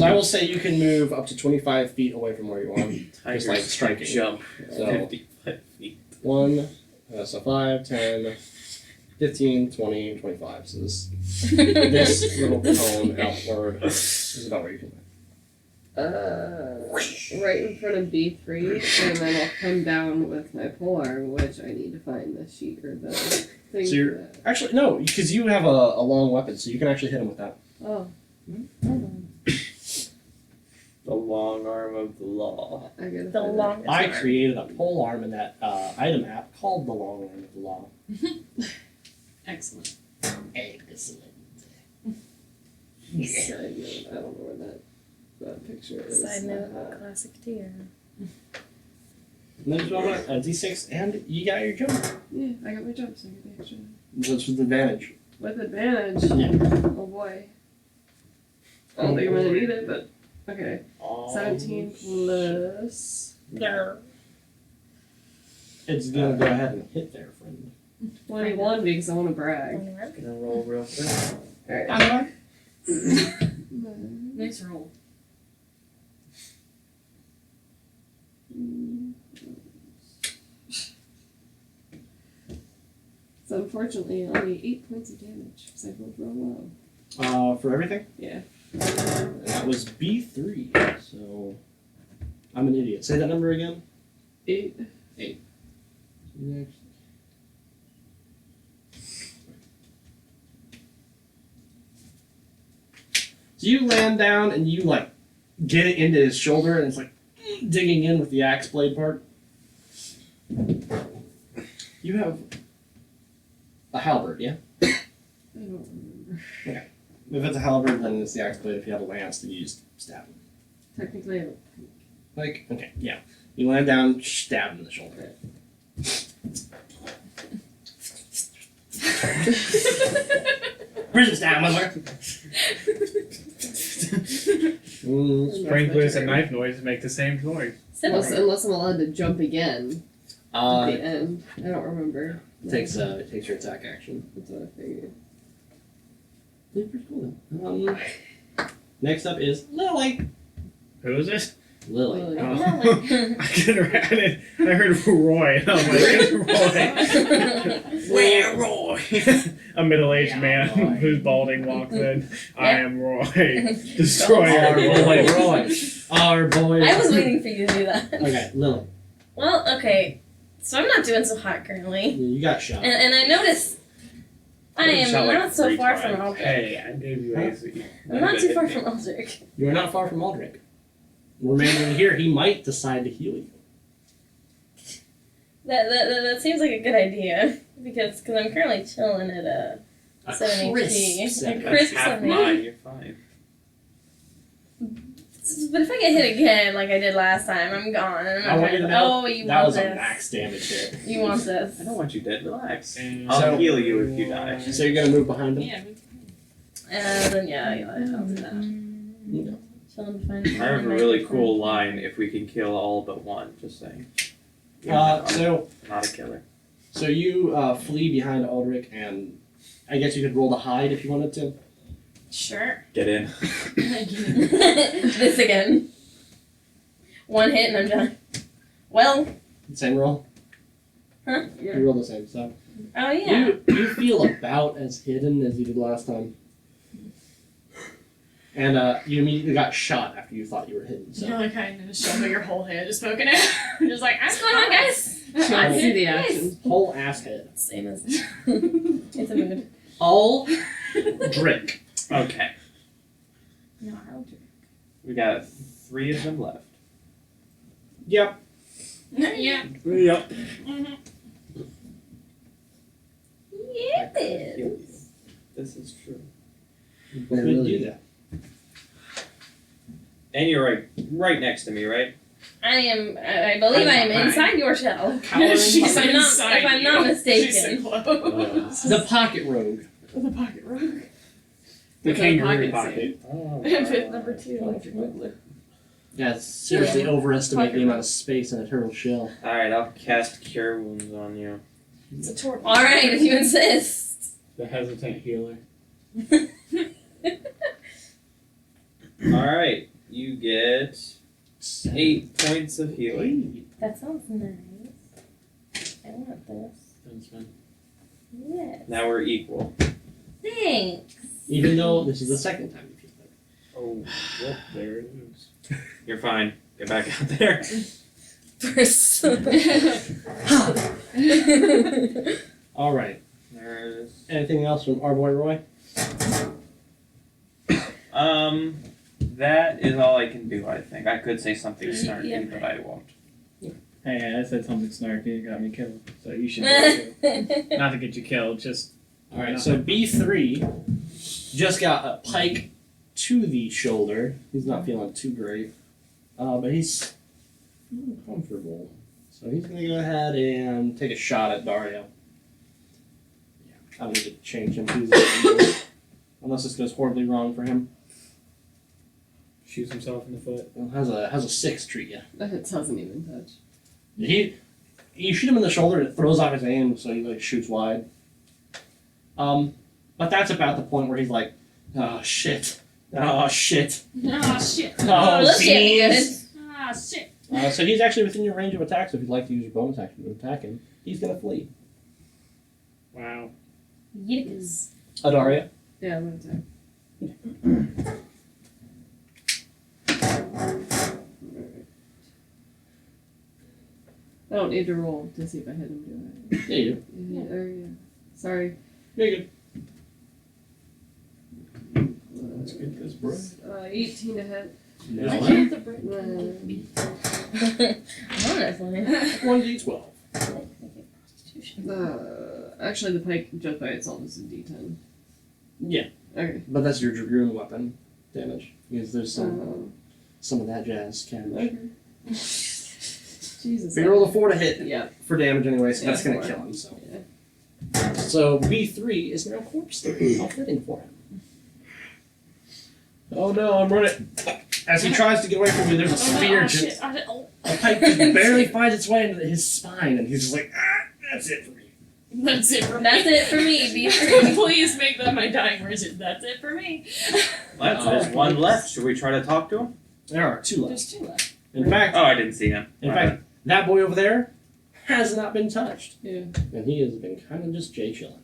I will say you can move up to 25 feet away from where you are. Just like striking. Jump So 55 feet. 1, so 5, 10, 15, 20, 25. So this little cone outward is about where you can move. Right in front of B3, and then I'll come down with my polearm, which I need to find the sheet or the thing. So you're- that- Actually, no, because you have a long weapon, so you can actually hit him with that. Oh. Hold on. The long arm of the law. I gotta The find long. I created a pole arm in that item app called the Long Arm of the Law. Excellent. Excellent. that. Side note, I don't know where that picture is. Side note, classic tier. And then just roll a d6, and you got your jump. Yeah, I got my jump, so I get the extra. That's with advantage. With advantage. Yeah. Oh boy. I don't think I'm gonna need it, but okay. 17 plus It's gonna go ahead and hit there, friend. 21 because I want to brag. Gonna roll real quick. Alright. I'm Nice roll. So unfortunately, only 8 points of damage because I rolled real low. For everything? Yeah. That was B3, so I'm an idiot. Say that number again. 8. Next. So you land down and you like get it into his shoulder and it's like digging in with the axe blade part. You have a halberd, yeah? I don't remember. If it's a halberd, then it's the axe blade. If you have a lance, then you just stab him. Technically, I don't. Like, okay, yeah. You land down, stab him in the shoulder. Bridges down, motherfucker. Sprinklers and knife noises make the same noise. Unless I'm allowed to jump again at Uh, the end. I don't remember. it takes your attack action. That's what I figured. Pretty cool then. Next up is Lily. Who is this? Lily. Lily. Oh. I heard Roy, and I'm like, it's Roy. Where Roy? A middle-aged man Roy. who's balding walks in. I Yeah. am Roy. Destroyer. Our boy Roy. Our boy. I was waiting for you to do that. Okay, Lily. Well, okay. So I'm not doing so hot currently. You got shot. And I notice I am shot, like, not so 3 far times. from Aldrich. Hey, I gave you AC. I'm not too far from Aldrich. You're not far from Aldrich. Remaining here, he might decide to heal you. That seems like a good idea because I'm currently chilling at a 7 HP. seven. A That's crisp half 7 mine. You're fine. But if I get hit again like I did last time, I'm gone. And I I'm want not you to trying know, oh, you that want was a this. max damage hit. You want this. I don't want you dead. Relax. And I'll So- heal you if you die. So you're gonna move behind him? Yeah. And then, yeah, I'll do that. Yeah. Chilling to find I have a really cool line if we can kill all but one. Just saying. So Not a killer. you flee behind Aldrich, and I guess you could roll to hide if you wanted to. Sure. Get in. This again. One hit and I'm done. Well, Same roll. Huh? You roll the same. So oh yeah. you feel about as hidden as you did last time. And you immediately got shot after you thought you were hidden. So You're like hiding in the shoulder, your whole head just poking it. You're just like, I'm What's going on, guys? I see the Guys. action. whole ass head. Same as it's a mood. Aldrich. Okay. No, Aldrich. We got 3 of them left. Yep. Yeah. Yep. Yes. This is true. You could do that. And you're right next to me, right? I am. I believe I am inside your shell. She's if I'm not, inside if I'm you. not She's so mistaken. close. The pocket rogue. The pocket rogue. The With a kangaroo pocket pocket. Fifth number 2. Yeah, seriously overestimate the amount of space in a turtle shell. Alright, I'll cast Cure Wounds on you. It's a tortoise. All right, if you insist. The hesitant healer. Alright, you get 8 points of healing. That sounds nice. I want this. Thanks, man. Yes. Now we're equal. Thanks. Even though this is the second time you've used it. Oh, Yep, there it is. you're fine. Get back out there. First. Alright. There's Anything else from our boy Roy? that is all I can do, I think. I could say something snarky, Yeah. but I won't. Hey, I said something snarky, it got me killed. So you should do it too. Not to get you killed, just Alright, so B3 just got a pike to the shoulder. He's not feeling too great. But he's feeling comfortable. So he's going to go ahead and take a shot at Dario. Yeah, I don't need to change him. Unless this goes horribly wrong for him. Shoots himself in the foot. Well, has a 6 treat you. That hit doesn't even touch. You shoot him in the shoulder, it throws off his aim, so he like shoots wide. But that's about the point where he's like, oh shit, oh shit, Ah, shit. oh Well, shit, beans. Ah, shit. So he's actually within your range of attack. So if you'd like to use your bonus action to attack him, he's gonna flee. Wow. Yidikus. Adaria. Yeah, I'm gonna attack. I don't need to roll to see if I hit him, do I? Yeah, you. Yeah. Sorry. You're good. That's good, that's bright. 18 to hit. I hit the brick. Honestly. 1d12. Actually, the pike just by itself is a D10. Yeah, Okay. but that's your dragoon weapon damage because there's some Um, of that jazz cabbage. okay. Jesus. So you roll a 4 to hit Yeah. for damage anyway, so Yeah, that's gonna 4. kill him. So. Yeah. So B3 is now corpse 3. How fitting for him. Oh no, I'm running. As he tries to get away from you, there's a spear. Oh, just, shit. Oh. a pike just barely finds its way into his spine, and he's just like, that's it for me. That's it for me. That's it for me, B3. Please make that my dying version. That's it for me. There's one left. Should we try to talk to him? There are 2 left. There's 2 left. In fact, Oh, I didn't see him. in fact, that boy over there has not been touched, Yeah. and he has been kind of just chilling.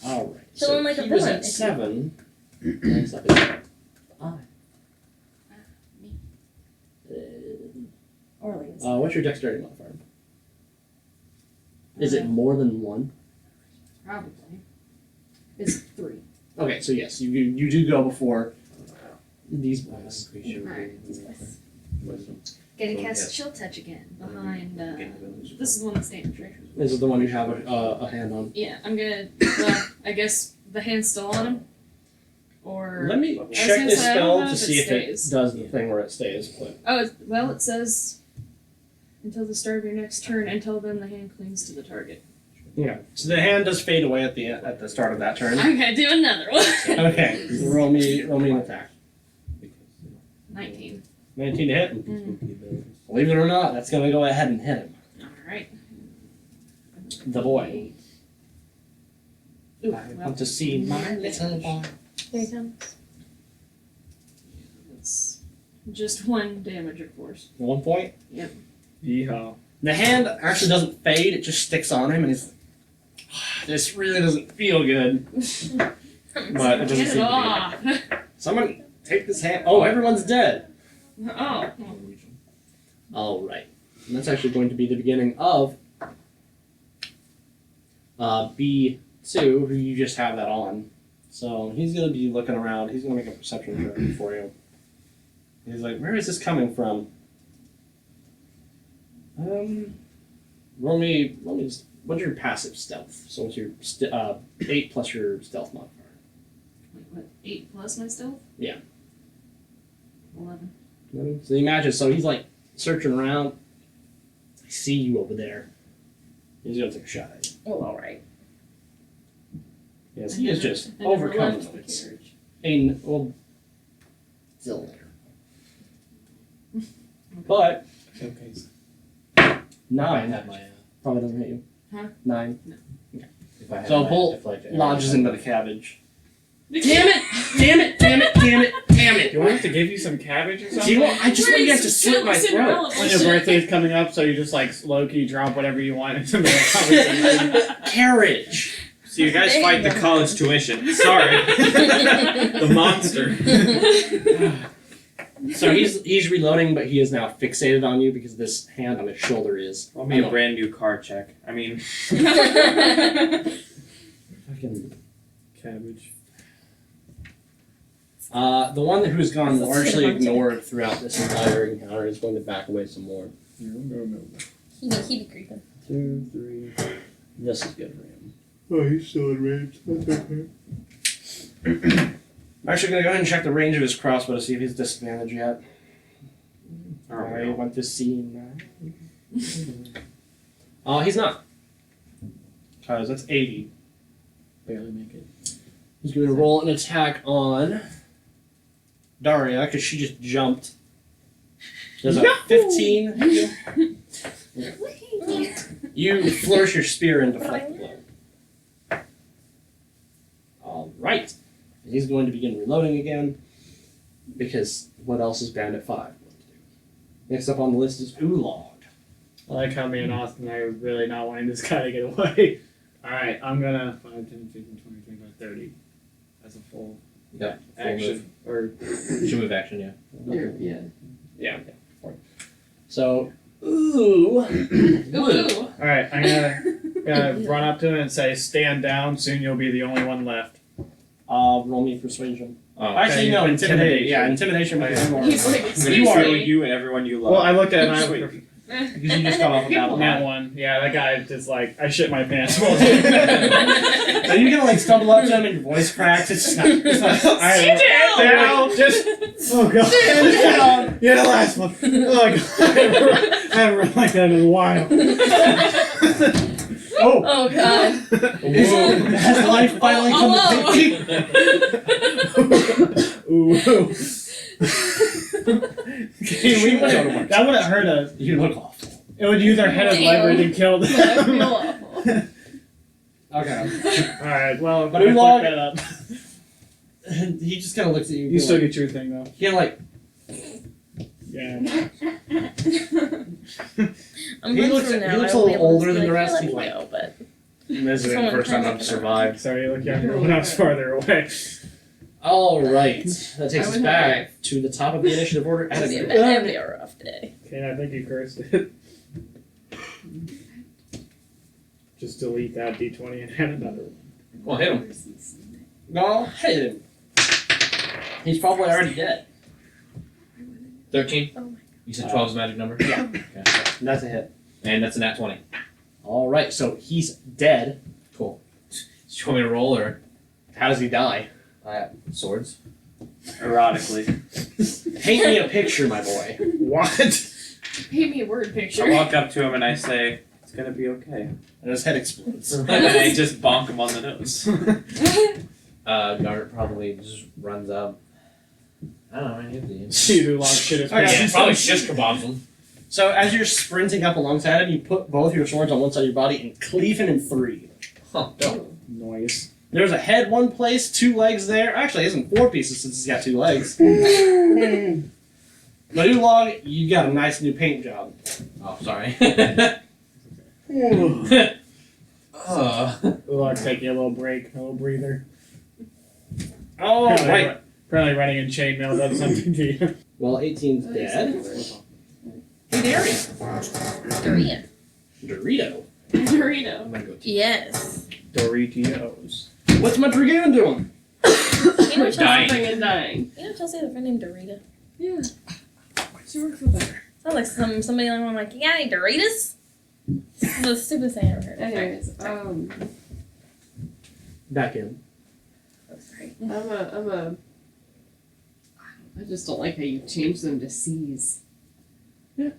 All right. So Chilling like a he was villain. at 7. Next up is 5. Orleans. What's your dexterity modifier? Is it more than 1? Probably. It's 3. Okay, so yes, you do go before these boys. Gonna cast Chill Touch again behind. This is the one that's damaged, right? This is the one you have a hand on. Yeah, I'm gonna. Well, I guess the hand's still on him. Or. Let me gonna check this say, I don't spell know to if see it if it stays. does the thing where it stays put. Oh, well, it says. Until the start of your next turn, until then the hand clings to the target. Yeah. So the hand does fade away at the start of that turn. I'm gonna do another one. Okay. So roll me an attack. 19. 19 to hit. Believe it or not, that's gonna go ahead and hit him. Alright. The boy. Ooh, I well, want to see my little boy. Here he comes. it's just 1 damage, of course. 1 point. Yeehaw. The hand actually doesn't fade; it just sticks on him, and he's. This really doesn't feel good. But it doesn't Get seem it to off! Someone take this hand. Oh, everyone's dead. Oh. All right. And that's actually going to be the beginning of B2, who you just have that on. So he's going to be looking around. He's going to make a perception check for you. He's like, where is this coming from? Roll me just, what's your passive stealth? So what's your 8 plus your stealth modifier? Wait, what? 8 plus my stealth? Yeah. 11. So you imagine, so he's like searching around. I see you over there. He's going to take a shot at you. Well, alright. Yes, he is just I never overcome left the with carriage. well, still there. But Okay. 9 had my. probably doesn't hit you. Huh? 9 If I had So my Bolt deflect- lodges into the cabbage. Damn it! Damn it! Damn it! Damn it! Damn it! Do you want us to give you some cabbage or Do something? you want? I just want you guys to slit my throat. When your birthday's coming up, so you just like low-key drop whatever you want into the conversation. Carriage. So you guys There fight you the go. college tuition. Sorry. The monster. So he's reloading, but he is now fixated on you because this hand on his shoulder is. Roll me a brand new car check. I mean, Fucking. Cabbage. The one who's gone Let's largely hit him on ignored throughout this entire encounter is going to back away some more. No. He be creeping. 2, 3. This is good for him. Oh, he's still in range. That's okay. I'm actually going to go ahead and check the range of his crossbow to see if he's disadvantaged yet. Alright. I want to see now. He's not. Because that's 80. Barely make it. He's going to roll an attack on Daria, because she just jumped. There's a 15. You flourish your spear and deflect the blow. Alright. He's going to begin reloading again. Because what else is Bandit 5? Next up on the list is Oolog. I like how me and Austin are really not wanting this guy to get away. Alright, I'm gonna 5, 10, 15, 20, 25, 30. That's a full Yep. Full action. Or move. Should move action, yeah. Yeah. yeah. So, ooh. Ooh. Alright, I'm gonna run up to him and say, stand down, soon you'll be the only one left. Roll me persuasion. Oh, Actually, no, intimidation. Intimidation. Yeah, intimidation might be more. He's like, I'm gonna excuse kill me. you and everyone you love. Well, I looked at Sweet. him. Because you just got off of battle. That one. Yeah, that guy just like, I shit my pants. Are you gonna like stumble up to him and your voice cracks? It's not. Sit down! Just. Oh god. Down. Yeah, the last one. Oh my god. I haven't run like that in a while. Oh. Oh god. Has life finally come to take? Ooh. That wouldn't hurt us. You look awful. It would use our head as leverage and kill I them. feel awful. Okay. Alright, well, But I Oolog- fucked that up. He just kind of looks at you. You still get your thing though. He kind of like. Yeah. I'm He good looks- for he now. looks I a won't little be able to older be than the like, rest. "Let He's me like- go," but This is the Someone first time kinda I've survived. Sorry, you look younger when I was farther away. All right. That takes I us would back to the top of the initiative order. it'd be, And it'd be a rough day. Okay, I think you cursed it. Just delete that D20 and add another one. Well, hit him. no, hit him. He's probably already dead. 13. Oh my You said 12 is the magic number? Yeah. Okay. That's a hit. And that's a nat 20. All right. So he's dead. Cool. Do you want me to roll or How does he die? swords? Erotically. Paint me a picture, my boy. What? Paint me a word I picture. walk up to him and I say, "It's gonna be okay," And his head explodes. and I just bonk him on the nose. Garnet probably just runs up. I don't know, any of these. See who long shit is. Okay. Yeah, probably shish kebabs him. So as you're sprinting up alongside him, you put both your swords on one side of your body and cleave him in three. Huh, dope. Noise. There's a head one place, 2 legs there. Actually, it isn't 4 pieces since he's got 2 legs. But Oolog, you got a nice new paint job. Oh, sorry. Ulog's taking a little break, a little breather. Oh, right. Apparently running in chainmail does something to you. Well, 18's dead. Hey, Darius. Dorito. Dorito. Dorito. I'm gonna go to Yes. Doritos. What's my dragoon doing? You know Chelsea? Dying. Something and dying. You know Chelsea has a friend named Dorita. Yeah. She works with her. Sounds like somebody like, I'm like, you got any Doritos? This is the stupidest thing I ever heard. Anyways, Back in. Oh, sorry. I just don't like how you changed them to C's. Do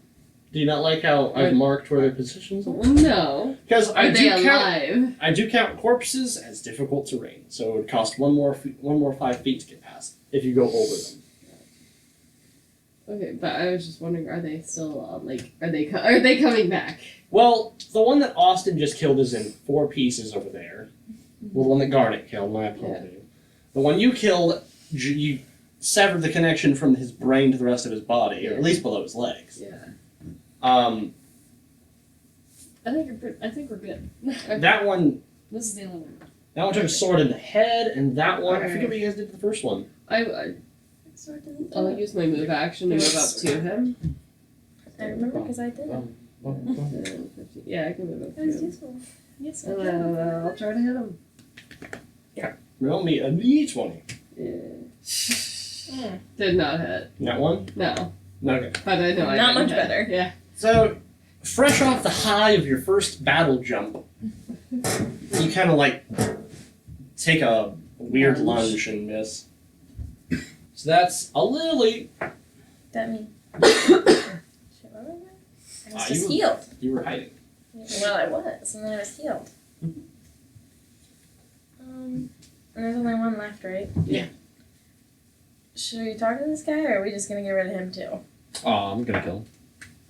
you not like how I've marked where their positions are? Well, no. Because Are they alive? I do count corpses as difficult terrain, so it would cost one more 5 feet to get past if you go over them. Okay, but I was just wondering, are they still are they coming back? Well, the one that Austin just killed is in 4 pieces over there. Well, the one that Garnet killed, my apologies. The one you killed, you severed the connection from his brain to the rest of his body, or at least below his legs. Yeah. I think you're good. I think we're good. That one This is the only one. took a sword in the head, and that one, I Alright. forget what you guys did to the first one. I'll use my move action to move up to him. I remember because I did it. 15. Yeah, I can move up It was to him. useful. Yes, And then I'll try to hit him. Roll me a d20. Yeah. Did not hit. That one? No. Okay. But I know I Not didn't much hit. better. Yeah. So, fresh off the high of your first battle jump, you kind of like take a weird lunge and miss. So that's a lily. That me. Shit, what was I? I was just you were- healed. You were hiding. Well, I was, and then I was healed. And there's only one left, right? Yeah. Should we talk to this guy, or are we just gonna get rid of him too? Oh, I'm gonna kill him.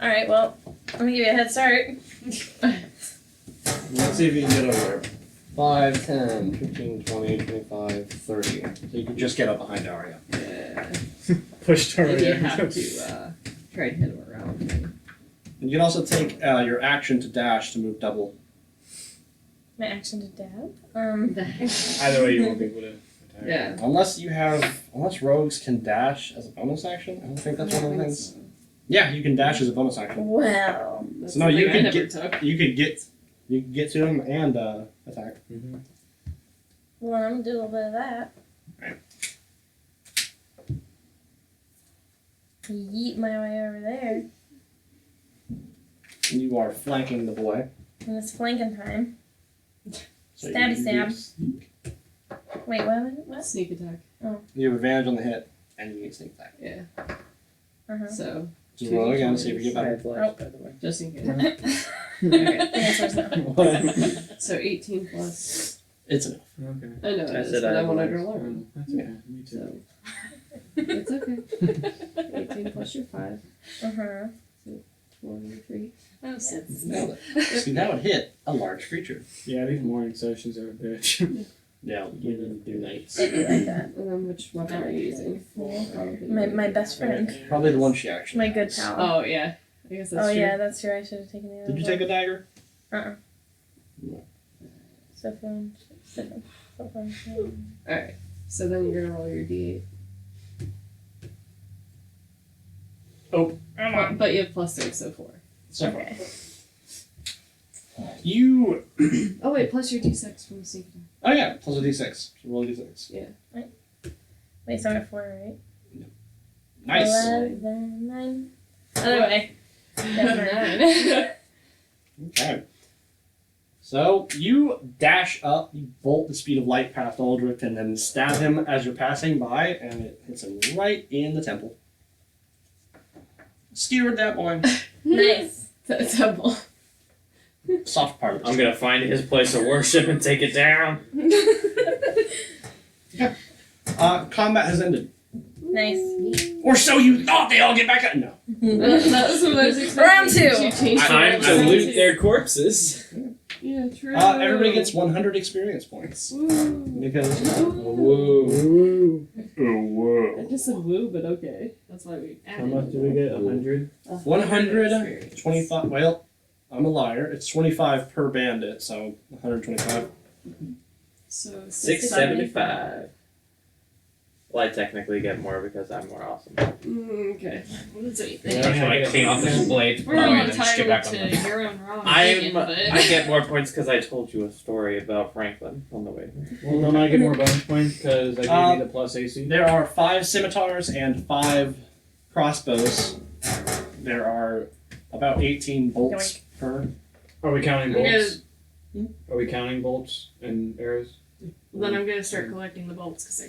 All right. Well, let me give you a head start. Let's see if you can get over there. 5, 10, 15, 20, 25, 30. So you can just get up behind Daria. Yeah. Pushed her Maybe you there. have to try to hit him around. And you can also take your action to dash to move double. My action to dab. Either way, you won't be able to attack. Yeah. Unless rogues can dash as a bonus action. I don't think that's one of the things. Yeah, you can dash as a bonus action. Well. That's So no, the you thing I could never get- took. You could get to him and attack. Well, I'm gonna do a little bit of that. Right. Yeet my way over there. And you are flanking the boy. And it's flanking time. So Stabby you stab. use- Wait, what? Sneak attack. You have advantage on the hit, and you get sneak attack. Yeah. Uh-huh. So So roll again, see if you get better. By the way. just in case. Alright, the answer's no. So 18 plus. It's enough. Okay. I know it I is, said but I I wanted to was. learn. That's okay. Me too. So it's okay. 18 plus your 5. Uh-huh. 23. Oh, sense. See, that would hit a large creature. Yeah, these morning sessions are a bitch. Yeah, you need to do nights. It'd be like that. And then which weapon are you using? Probably My best friend. Probably the one she actually My good has. pal. Oh, yeah. I guess that's Oh true. yeah, that's true. I should have taken the other Did you one. take a dagger? Uh-uh. No. So fun. Alright. So then you're going to roll your d8. But you have plus 6, so 4. So Okay. you. Oh, wait, plus your d6 from the sneak attack. Oh yeah, plus a d6. So roll a d6. Wait, so I'm at 4, right? Nice. 11, 9. Other way. That's 9. Okay. So you dash up, you bolt the speed of light past Aldrich, and then stab him as you're passing by, and it hits him right in the temple. Skewered that boy. Nice. Temple. Soft part. I'm gonna find his place of worship and take it down. Combat has ended. Nice. Or so you thought. They all get back up. No. That was what I was expecting. Round 2. She changed Time it. to loot their corpses. Yeah, true. Everybody gets 100 experience points Woo. because. Woo. Oh I just said woo, but okay. That's why we How much do we get? 100? 125. Well, I'm a liar. It's 25 per bandit, so 125. So 675. Well, I technically get more because I'm more awesome. Okay. What is it? Yeah. Actually, like clean off this blade, We're and all then just get back on entitled to them. your own wrong. I get more points because I told you a story about Franklin on the way here. Well, don't I get more bonus points because I gave you the plus AC? There are 5 scimitars and 5 crossbows. There are about 18 bolts per. Are we counting I'm bolts? Are we counting bolts and arrows? Then I'm gonna start collecting the bolts because I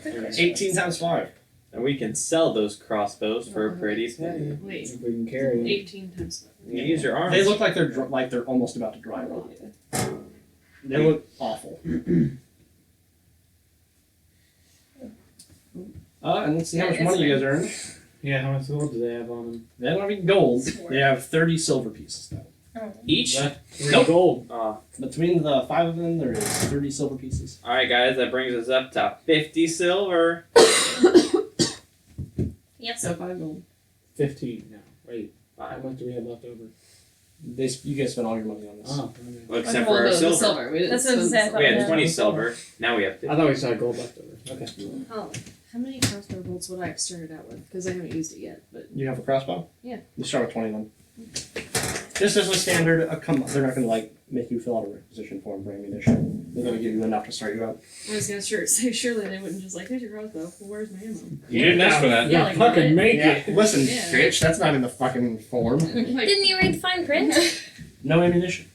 do have. 18 times 5. And we can sell those crossbows for a pretty penny. Wait, If we can carry it. 18 times 5. You use your arms. They look like they're almost about to dry rot. They look awful. And let's see how much money you guys earn. Yeah, how much gold do they have on them? They don't have any gold. They have 30 silver pieces though. Each? Left 3 Nope. gold. Between the 5 of them, there is 30 silver pieces. Alright, guys, that brings us up to 50 silver. Yep. So 5 gold. 15 now. Wait, how much do we have left over? You guys spent all your money on this. Oh, okay. Well, except Well, for our the silver. silver. We didn't That's what I spend said. the We had silver. 20 silver. Now we have 50. I thought we still had gold left over. Okay. Oh, how many crossbow bolts would I have started out with? Because I haven't used it yet. But You have a crossbow? Yeah. You start with 20 then. This is a standard. They're not going to like make you fill out a requisition form for ammunition. They're going to give you enough to start you out. I was gonna say surely they wouldn't just like, here's your crossbow. Well, where's my ammo? You didn't ask for that. Yeah, Yeah, like, fucking what? make Yeah, it. listen, Yeah. bitch, that's not in the fucking form. Like, Didn't you read the fine print? No ammunition.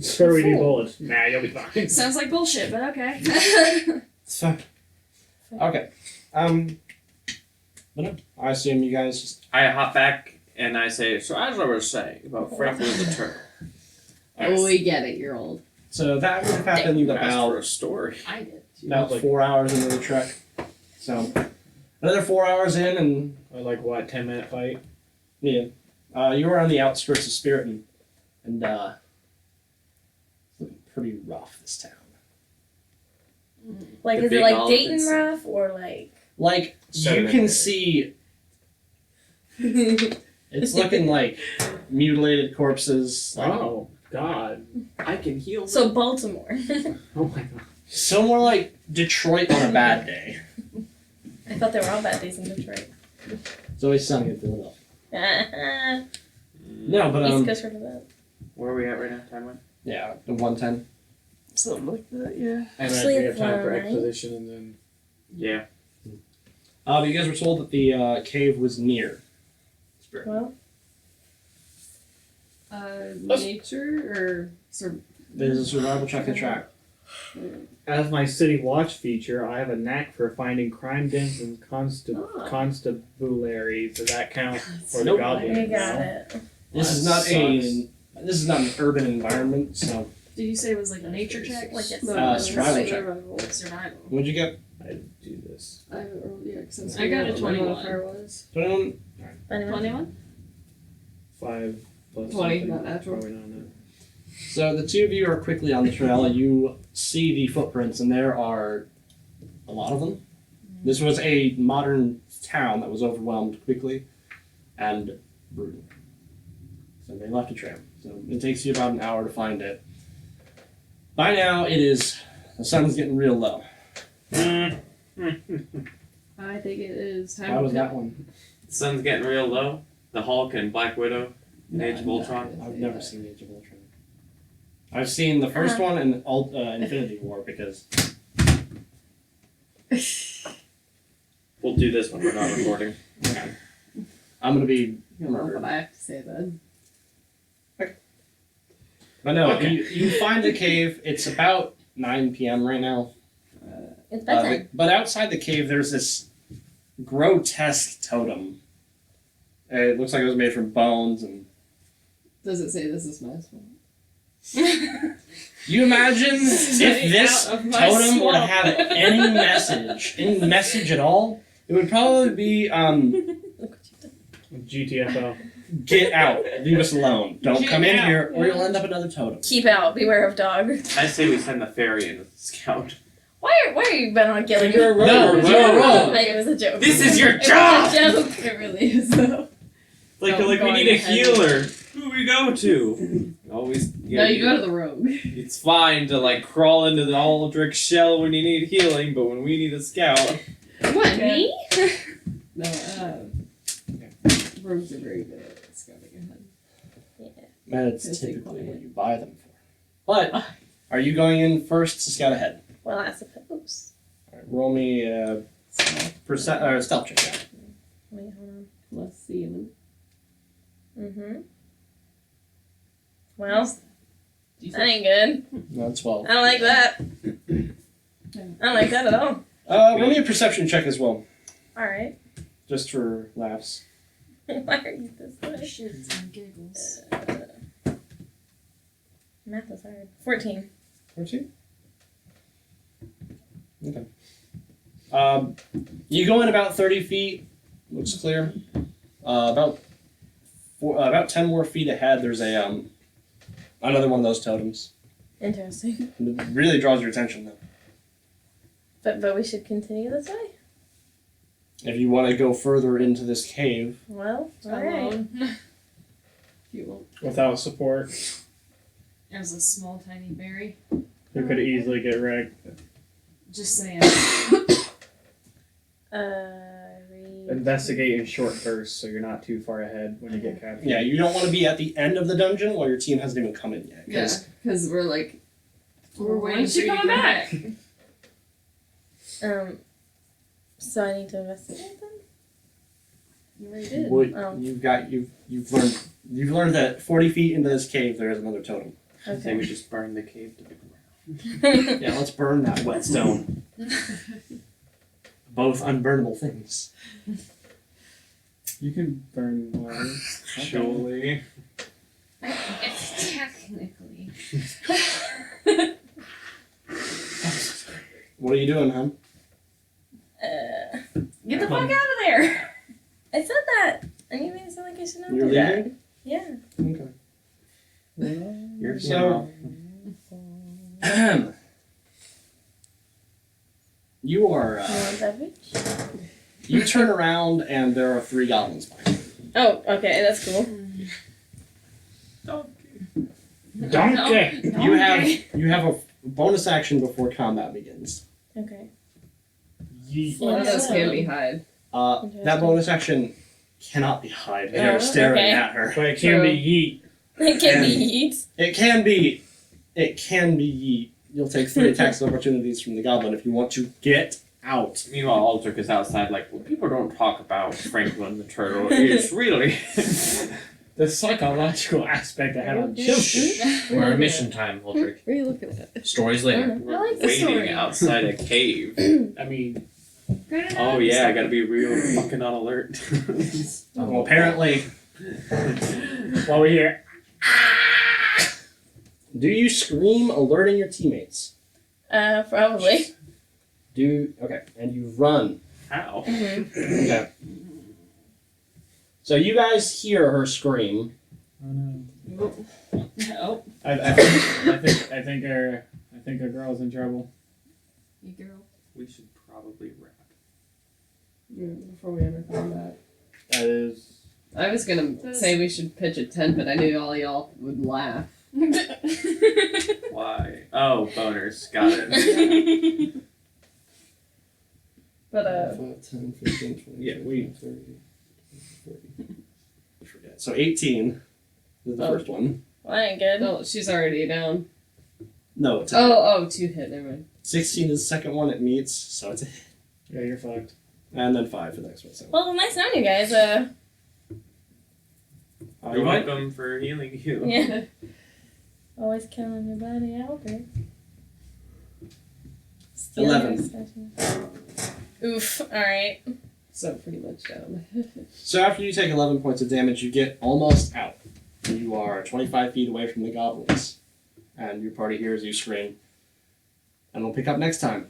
Sir, we need bullets. Nah, you'll be fine. sounds like bullshit, but okay. It's fine. Okay. But no, I assume you guys just. I hop back and I say, so as I was saying about Franklin the Turtle. Oh, we get it. You're old. So that would have happened Asked for about a story. I did. about 4 hours into the trek. So Another 4 hours in, and Or like what, 10-minute fight? yeah, you were on the outskirts of Spiriton, and it's looking pretty rough, this town. Like, The is it big like elephants. Dayton rough or like? Like, you can see it's looking like mutilated corpses. Like, Oh, God. I can heal. So Baltimore. Oh my God. somewhere like Detroit on a bad day. I thought they were all bad days in Detroit. It's always sunny in Philadelphia. No, but East Coast heard of that. Where are we at right now, time wise? yeah, the 110. Something like that, yeah. And Actually, then we have time for right? exposition and then. Yeah. You guys were told that the cave was near Spiriton. Well, Nature or There's a survival check and track. As my city watch feature, I have a knack for finding crime dens and Ah. constabulary. Does that count for the Nope. goblin? you got it. This is not this is not an urban environment, so Did you say it was like a nature check? Like it's survival check. Survival. What'd you get? I do this. I haven't rolled yet since I got a what 21. modifier was. 21. Anyway. 21? 5 plus 20, something. not natural. Probably not enough. So the two of you are quickly on the trail. You see the footprints, and there are a lot of them. This was a modern town that was overwhelmed quickly and brutal. So they left a trail. So it takes you about an hour to find it. By now, the sun's getting real low. I think it is time How was to that one? Sun's getting real low. The Hulk and Black Widow. Age of No, Ultron? I've never seen Age of Ultron. I've seen the first one and Infinity War because We'll do this when we're not recording. I'm gonna be You know murdered. what I have to say then. But no, Okay. you find the cave. It's about 9 p.m. right now. It's bedtime. But outside the cave, there's this grotesque totem. It looks like it was made from bones. And Does it say this is my swamp? you imagine if this Out of my totem were to swamp. have any message at all, it would probably be GTFO. get out, leave us alone, don't Get come in out. here, or you'll end up another totem. Keep out. Beware of dog. I say we send the fairy in as a scout. Why are you bent on killing me? No, you're wrong. Like, it was a joke. This is your It was job! a joke. It really is though. Like No, we going need a ahead. healer. Who do we go to? Always. No, you go to the rogue. It's fine to like crawl into the Aldrich shell when you need healing, but when we need a scout, What, Me? No, rogues are very good at scouting ahead. And it's Yes, they typically call what it. you buy them for. But, are you going in first to scout ahead? Well, I suppose. Alright, roll me a stealth check. Yeah. Wait, hold on. Let's see them. Mm-hmm. Well, that ain't good. No, 12. I don't like that. I don't like that at all. Roll me a perception check as well, Alright. just for laughs. Why are you this way? Shits and giggles. Math is hard. 14. 14? Okay. You go in about 30 feet, looks clear. About 10 more feet ahead, there's another one of those totems. Interesting. It really draws your attention, though. But we should continue this way? If you want to go further into this cave, Well, alright. Alone. You won't. Without support, As a small tiny berry. we could easily get wrecked. Just saying. Investigate in short bursts so you're not too far ahead when you get captured. yeah, you don't want to be at the end of the dungeon while your team hasn't even come in yet. Yeah, because we're like, We're waiting when's she for you to coming come back? So I need to investigate them? You already did. Oh. You've learned that 40 feet into this cave there is another totem. I say Okay. we just burn the cave to the ground. Yeah, let's burn that whetstone. Both unburnable things. You can burn one. Surely. It's technically. What are you doing, hon? Get the the fuck out of there! I said that! And you made it sound like I should not You're do that. leaving? Yeah. Okay. You're So, you are. You want that bitch? You turn around and there are 3 goblins behind you. Oh, okay, that's cool. Donkey. You have a bonus action before combat begins. Okay. Yeet. One of those can be hide. That bonus action cannot be hide. They are Oh, staring okay. at her. But it can be yeet. It can And- be yeet. It can be yeet. You'll take 3 attacks of opportunities from the goblin if you want to get out. Meanwhile, Aldrich is outside like, well, people don't talk about Franklin the turtle. It's really... The psychological aspect of having children. We're in mission time, Aldrich. What are you looking at? Stories I later. like the waiting story. outside a cave. I mean, Oh yeah, I gotta be real fucking on alert. Well, apparently, while we're here, do you scream, alerting your teammates? Probably. Okay, and you run. How? Okay. So you guys hear her scream. oh no. Oh, I think our girl's in trouble. you girl. We should probably wrap. Before we enter combat. That is. I was gonna say we should pitch a tent, but I knew all y'all would laugh. Why? Oh, boners. Got it. But 5, 10, 15, 20, Yeah, 30, 30. I forget. So 18 is the Oh. first one. Well, that ain't good. no, she's already down. No, it's a hit. Oh, 2 hit. Never mind. 16 is the second one. It meets, so it's a hit. Yeah, you're fucked. And then 5 for the next one. So. Well, nice knowing you guys. You're welcome for healing you. Yeah. Always killing your buddy Albert. 11. Oof. Alright. So pretty much down. So after you take 11 points of damage, you get almost out. You are 25 feet away from the goblins. And your party hears you scream. And we'll pick up next time.